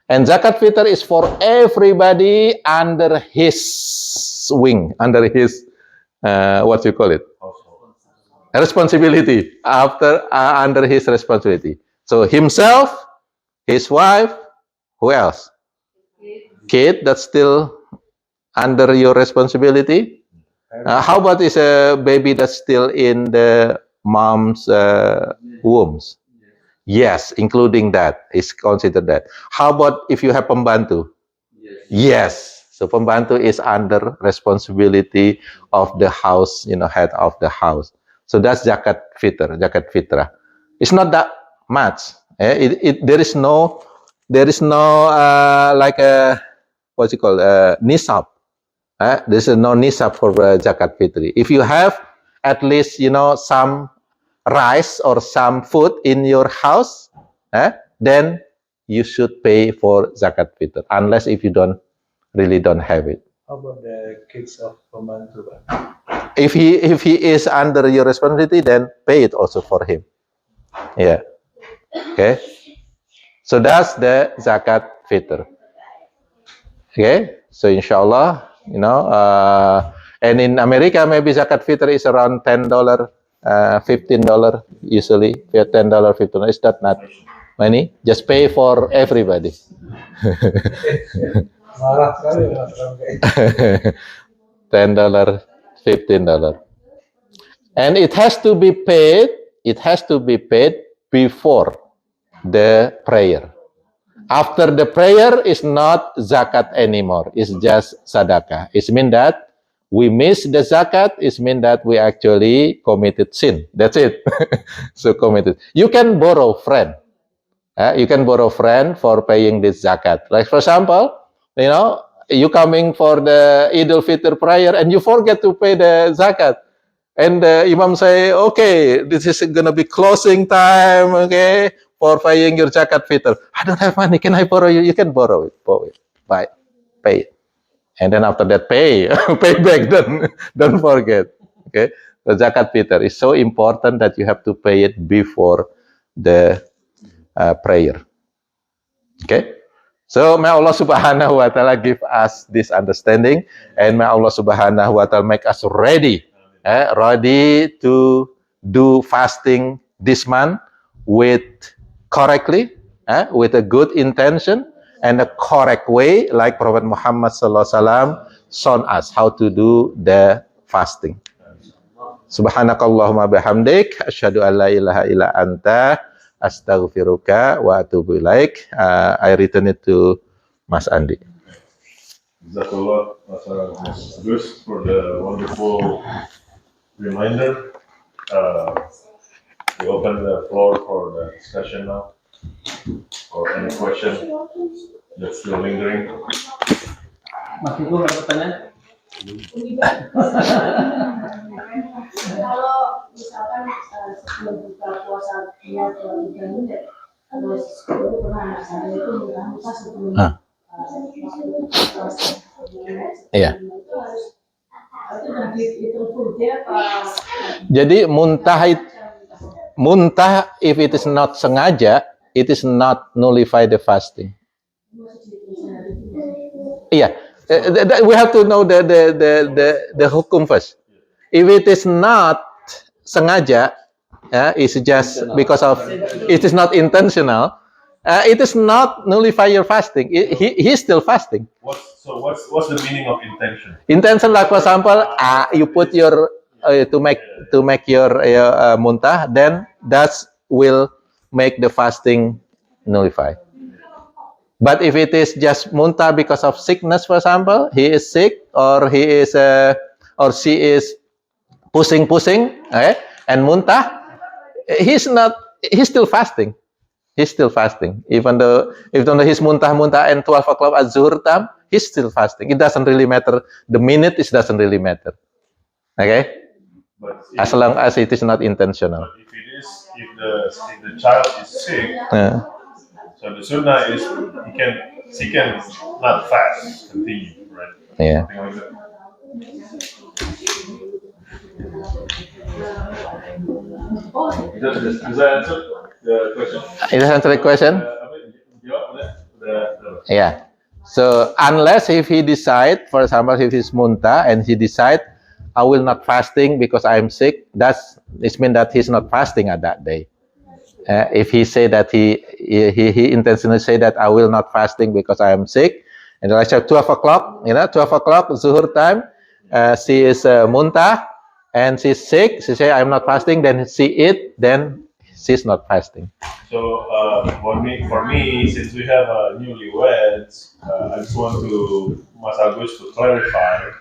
And zakat fitr is for everybody under his wing, under his what you call it? Responsibility. Under his responsibility. So himself, his wife, who else? Kid that's still under your responsibility. How about is a baby that's still in the mom's wombs? Yes, including that is considered that. How about if you have pembantu? Yes. So pembantu is under responsibility of the house, head of the house. So that's zakat fitr, zakat fitrah. It's not that much. There is no like a what's it called nisab. There's no nisab for zakat fitri. If you have at least some rice or some food in your house, then you should pay for zakat fitr. Unless if you really don't have it. How about the kids of pembantu, Pak? If he is under your responsibility, then pay it also for him. Yeah. Okay. So that's the zakat fitr. Okay. So inshallah, and in America maybe zakat fitr is around $10, $15 usually. $10, $15. Is that not money? Just pay for everybody. Marah sekali orang kayak $10, $15. And it has to be paid before the prayer. After the prayer is not zakat anymore. It's just sadaqah. It means that we miss the zakat. It means that we actually committed sin. That's it. So committed. You can borrow friend. You can borrow friend for paying this zakat. Like for example, you coming for the Idul Fitr prayer and you forget to pay the zakat. And the Imam say, okay, this is gonna be closing time, okay, for paying your zakat fitr. I don't have money. Can I borrow you? You can borrow it. Pay it. And then after that, pay back. Don't forget. Okay, the zakat fitr is so important that you have to pay it before the prayer. Okay. So may Allah Subhanahu wa Taala give us this understanding, and may Allah Subhanahu wa Taala make us ready to do fasting this month with correctly, with a good intention and a correct way, like Prophet Muhammad sallallahu alaihi wasallam shown us how to do the fasting. Subhanakallahumma bihamdik, asyhadu an la ilaha illa anta, astaghfiruka wa atubu ilaik. I return it to Mas Andi. Jazakallah, Mas Agus, for the wonderful reminder. We open the floor for the discussion now, or any question that's still lingering. Mas Ibu ada pertanyaan? Kalau misalkan sebelum buka puasa 2 atau 3 minggu, kalau sebelum pernah saya itu buka sebelum puasa. Iya. Itu harus itu full dia apa? Jadi muntah if it is not sengaja, it is not nullify the fasting. Iya, We have to know the hukum first. If it is not sengaja, it's just because of it is not intentional. It is not nullify your fasting. He's still fasting. What's the meaning of intention? Intention, like for example, you put your to make your muntah, then that will make the fasting nullify. But if it is just muntah because of sickness, for example, he is sick or he is or she is pushing, and muntah, he's still fasting. He's still fasting. Even though he's muntah and 12 o'clock at zuhur time, he's still fasting. It doesn't really matter. The minute, it doesn't really matter. Okay? But As long as it is not intentional. But if the child is sick, so the sunnah is she can not fast, continue, right? Yeah. Something like that. Does that answer the question? It answer the question? Yeah. So unless if he decide, for example, if he's muntah and he decide, I will not fasting because I am sick, it means that he's not fasting at that day. If he say that he intentionally say that I will not fasting because I am sick, and let's say 12 o'clock, 12 o'clock zuhur time, she is muntah and she's sick. She say I'm not fasting, then she eat, then she's not fasting. So for me, since we have newlyweds, I just want to Mas Agus to clarify.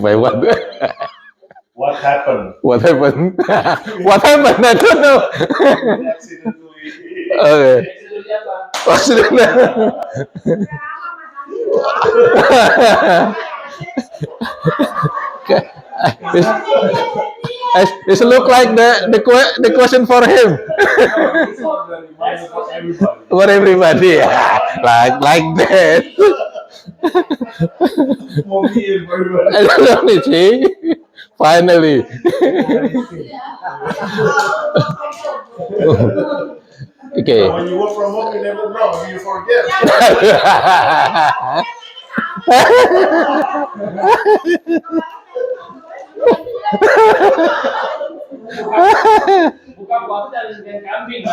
By what? What happened? What happened? What happened? I don't know. Accidentally. Okay. It look like the question for him. For everybody, yeah. like that. I don't know, see? Finally. Okay. When you work from home, you never know. You forget. Buka puasa dengan kambing.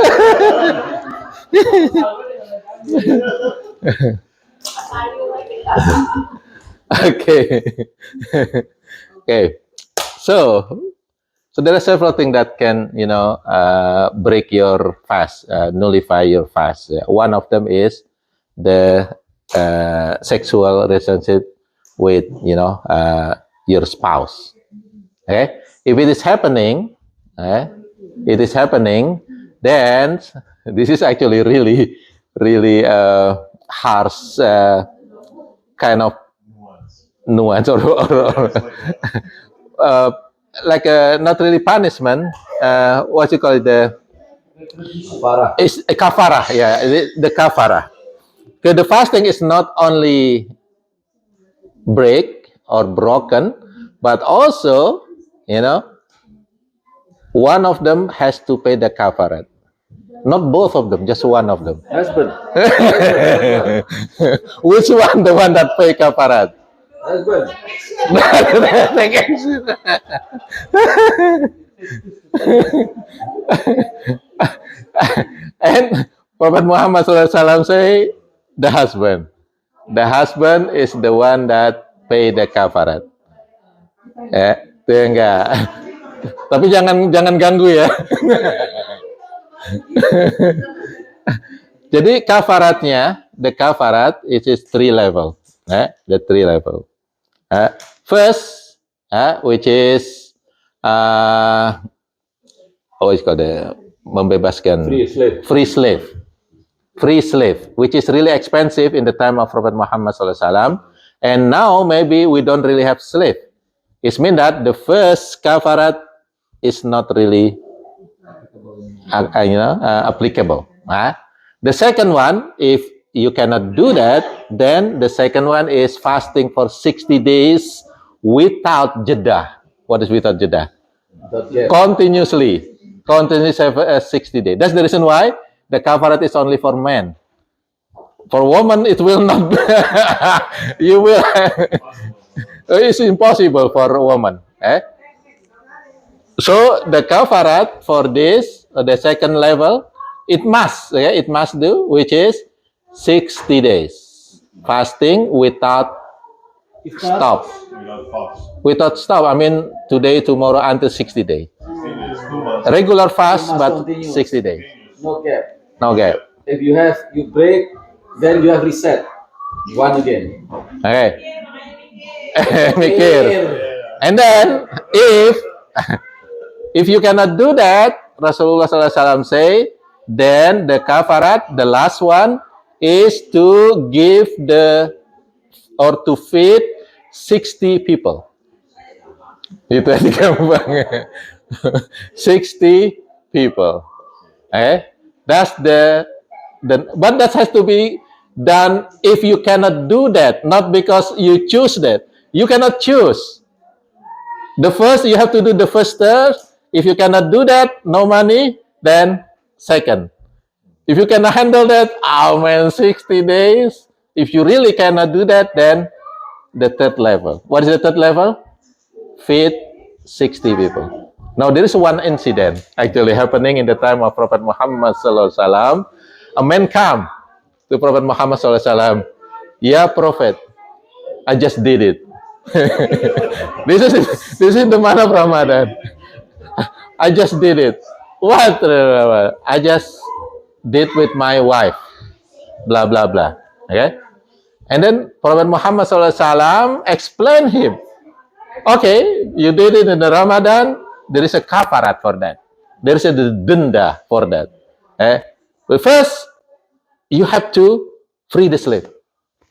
Okay. Okay. So there are several things that can, break your fast, nullify your fast. One of them is the sexual relationship with, your spouse. Okay. If it is happening, then this is actually really, really harsh kind of nuance or like not really punishment. What you call it? It's a kafara. Yeah, the kafara. Okay, the fasting is not only break or broken, but also, one of them has to pay the kafarat. Not both of them, just one of them. Husband. Which one? The one that pay kafarat? Husband. And Prophet Muhammad SAW say the husband. The husband is the one that pay the kafarat. Itu enggak. Tapi jangan ganggu ya. Jadi kafaratnya, the kafarat it is 3 level. The 3 level. First, which is it's called membebaskan free slave, which is really expensive in the time of Prophet Muhammad SAW. And now maybe we don't really have slave. It means that the first kafarat is not really applicable. The second one, if you cannot do that, then the second one is fasting for 60 days without jeda. What is without jeda? Continuously 60 days. That's the reason why the kafarat is only for men. For woman, it will not. You will. It's impossible for a woman. So the kafarat for this, the second level, it must do, which is 60 days fasting without stop. Without stop. I mean, today, tomorrow, until 60 days. 2 months. Regular fast, Must but continue. 60 days. No gap. No gap. If you break, then you have reset. One again. Okay. Mikir. And then, if you cannot do that, Rasulullah SAW say, then the kafarat, the last one, is to give to feed 60 people. Itu aja gampang. 60 people. That's but that has to be done. If you cannot do that, not because you choose that, you cannot choose. The first, you have to do the first third. If you cannot do that, no money, then second. If you cannot handle that, 60 days. If you really cannot do that, then the third level. What is the third level? Feed 60 people. Now, there is one incident actually happening in the time of Prophet Muhammad SAW. A man come to Prophet Muhammad SAW. Yeah, Prophet, I just did it. This is the month of Ramadan. I just did it. What? I just did with my wife. Blah, blah, blah. Okay? And then Prophet Muhammad SAW explained him. Okay, you did it in the Ramadan. There is a kafarat for that. There is a denda for that. But first, you have to free the slave.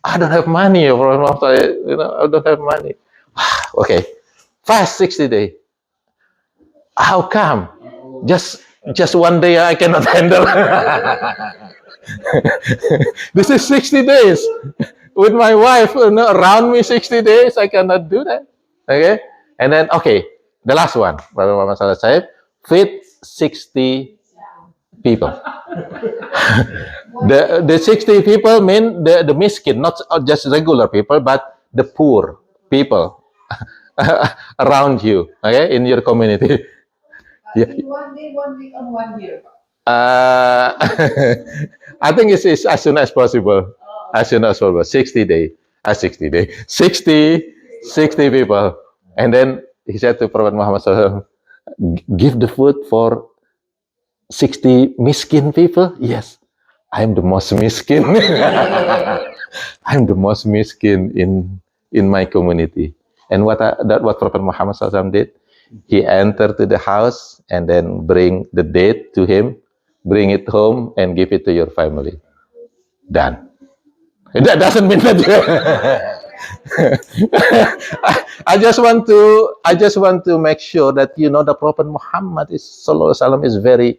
I don't have money. I don't have money. Okay, fast 60 days. How come? Just one day I cannot handle. This is 60 days. With my wife around me 60 days, I cannot do that. Okay? And then, the last one. Prophet Muhammad SAW feed 60 people. The 60 people mean the miskin, not just regular people, but the poor people around you, okay, in your community. Yeah. One day, 1 week, and 1 year. I think it's as soon as possible. As soon as possible. 60 days. 60 people. And then he said to Prophet Muhammad SAW, give the food for 60 miskin people? Yes. I'm the most miskin. I'm the most miskin in my community. And what Prophet Muhammad SAW did, he entered to the house and then bring the date to him, bring it home and give it to your family. Done. That doesn't mean that. I just want to make sure that the Prophet Muhammad sallallahu alaihi wasallam is very,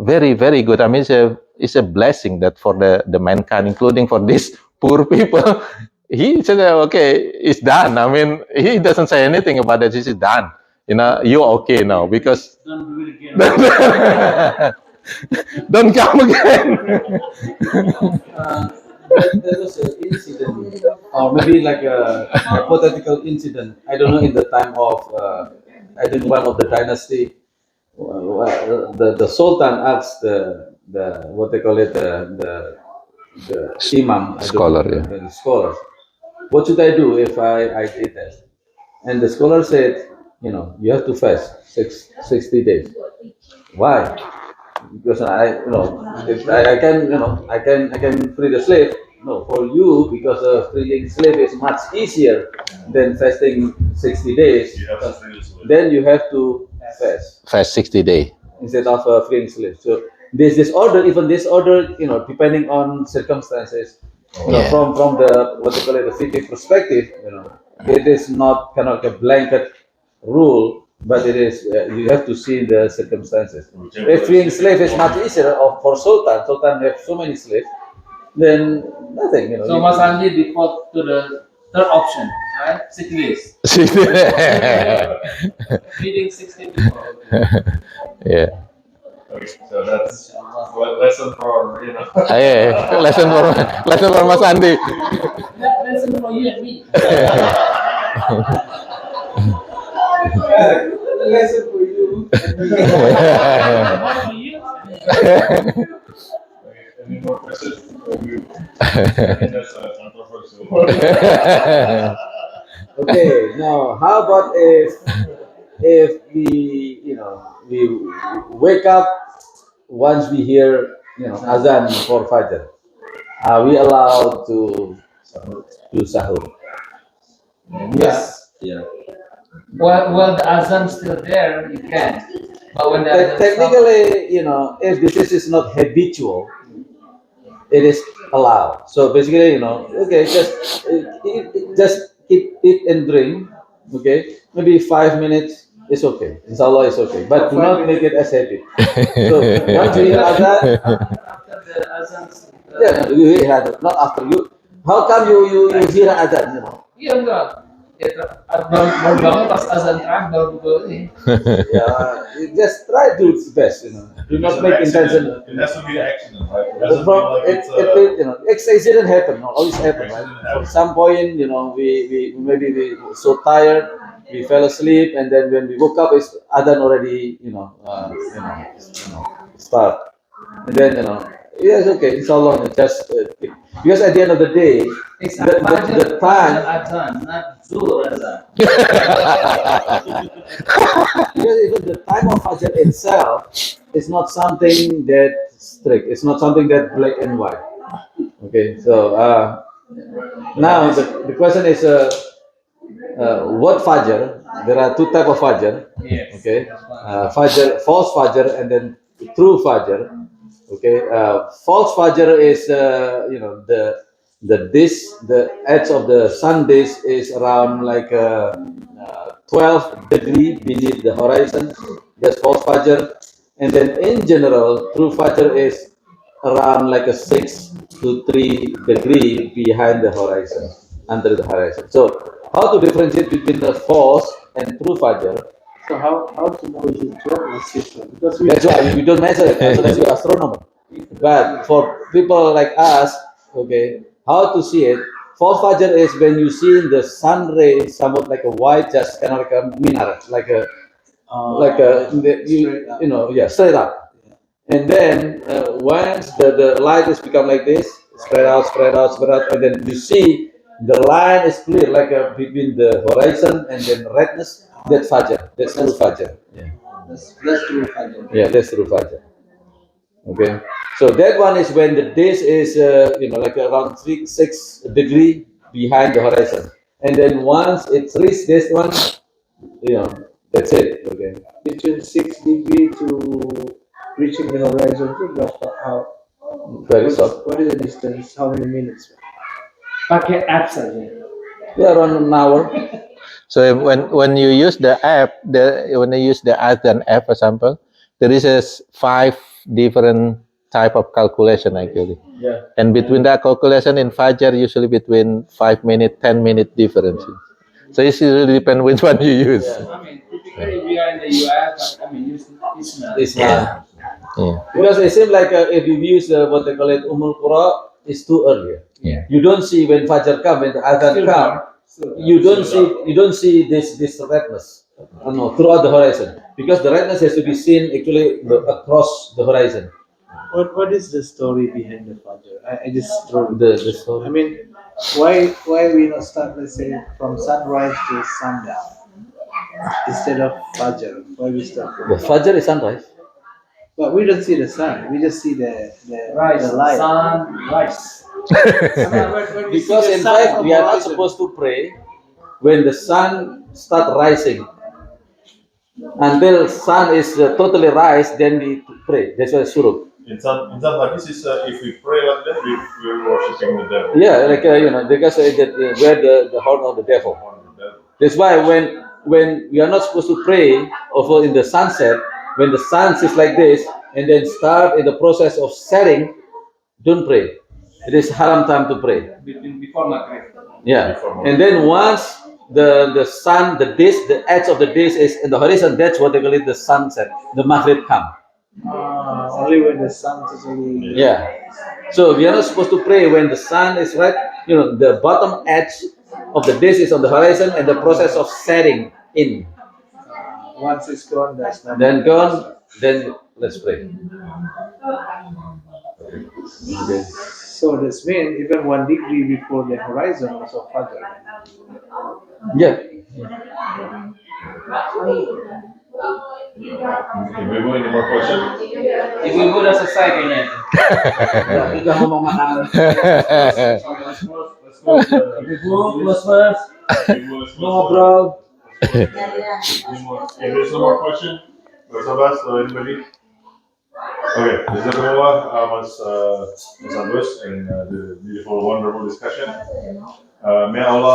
very, very good. I mean, it's a blessing that for the mankind, including for these poor people. He said, okay, it's done. I mean, he doesn't say anything about it. This is done. You're okay now because Don't do it again. don't come again. There was an incident, or maybe like a hypothetical incident. I don't know, in the time of, I think one of the dynasty, the Sultan asked the what they call it, the imam, Scholar, the scholars, what should I do if I did that? And the scholar said, you have to fast 60 days. Why? Because if I can free the slave. No, for you, because freeing slave is much easier than fasting 60 days. You have to free the slave. Then you have to fast Fast 60 days. instead of freeing slave. So there's this order, depending on circumstances. Yeah. From the what they call it, the fiqh perspective, it is not kind of a blanket rule, but it is you have to see the circumstances. If freeing slave is much easier for Sultan have so many slaves, then nothing. So Mas Andi default to the third option, right? 60 days. Feeding 60 people. Yeah. Okay, so that's one lesson for, you know. Lesson for Mas Andi. Lesson for you and me. Lesson for you. One for you. Okay, any more questions? I think that's controversial. Okay, now how about if we, you know, we wake up once we hear, you know, azan for Fajr? Are we allowed to do sahur? Yes. Yeah. Well, the azan's still there, you can. But when the azan stops, Technically, you know, if this is not habitual, it is allowed. So basically, you know, okay, just eat and drink. Okay, maybe 5 minutes is okay. Inshallah, is okay. But do not make it as habit. So once you hear azan, after the azan's yeah, you hear azan, not after you. How come you hear azan? You know? iya enggak. Ya, baru bangun pas azan terakhir baru pukul ini. Yeah, you just try to do its best. You know, do not make intention. It has to be accident, right? It doesn't From feel like it, it's you know, accident happen. No, always happen, right? At some point, you know, we maybe we were so tired, we fell asleep, and then when we woke up, it's adhan already, start, and then yes, okay, inshallah, just because at the end of the day, It's the time. azan, not zuhur azan. Because even the time of Fajr itself is not something that strict. It's not something that black and white. Okay, so now the question is, what Fajr? There are two type of Fajr. Yes. Okay, Fajr, false Fajr, and then true Fajr. Okay, false Fajr is the edge of the sun disk is around like 12 degree beneath the horizon. That's false Fajr. And then in general, true Fajr is around like a 6 to 3 degree behind the horizon, under the horizon. So how to differentiate between the false and true Fajr? So how to know is it 12 or 6? Because That's why we don't measure it unless you're astronomer. But for people like us, okay, how to see it? False Fajr is when you see the sun rays somewhat like a white, just kind of like a minaret, like a straight up. And then once the light has become like this, spread out, and then you see the line is clear, like between the horizon and then redness. That's Fajr. That's true Fajr. Yeah. that's true Fajr. Yeah, that's true Fajr. Okay, so that one is when the disk is like around 6 degree behind the horizon, and then once it reaches this one, that's it. Okay, Between 6 degree to reaching the horizon, how very soft. what is the distance? How many minutes? Pakai apps aja. Yeah, around an hour. So when you use the app, when you use the Adhan app, for example, there is 5 different type of calculation actually. Yeah. And between that calculation in Fajr, usually between 5 minute, 10 minute difference. So it really depends which one you use. I mean, typically we are in the US, I mean, use Ismail. It's not. Yeah. Because it seems like if you use what they call it Qura, it's too early. Yeah. You don't see when Fajr come, when the Adhan Still come, dark. Still dark. you don't see this redness throughout the horizon, because the redness has to be seen actually across the horizon. What is the story behind the Fajr? I just throw The I story. mean, why we not start, let's say, from sunrise to sundown instead of Fajr? Why we start The from Fajr is sunrise. But we don't see the sun. We just see the Rise, the light. sun, rise. When we see Because the in sun fact from we are not horizon. supposed to pray when the sun start rising. Until sun is totally rise, then we pray. That's why suruk. In some hadith, is if we pray like that, we're worshiping the devil. Yeah, like because we're the horn of the devil. That's why when we are not supposed to pray over in the sunset, when the sun is like this, and then start in the process of setting, don't pray. It is haram time to pray. Before Maghrib. Yeah, Before Maghrib. and then once the sun, the edge of the disk is in the horizon, that's what they call it the sunset. The Maghrib come. Only when the sun totally. Yeah. So we are not supposed to pray when the sun is right. You know, the bottom edge of the dish is on the horizon and the process of setting in. Once it's gone, that's not. Then gone, then let's pray. Okay. So this means even 1 degree before the horizon also Fajr. Yeah. Ibu, any more questions? Ibu-ibu udah selesai kayaknya. Udah ngomong makanan. Let's close the. Ibu, close first. Ibu, let's close the- Ngobrol. Any more? If there's no more question, Mas Abbas or anybody? Okay, Jazakumullah, Mas Agus, and the beautiful, wonderful discussion. May Allah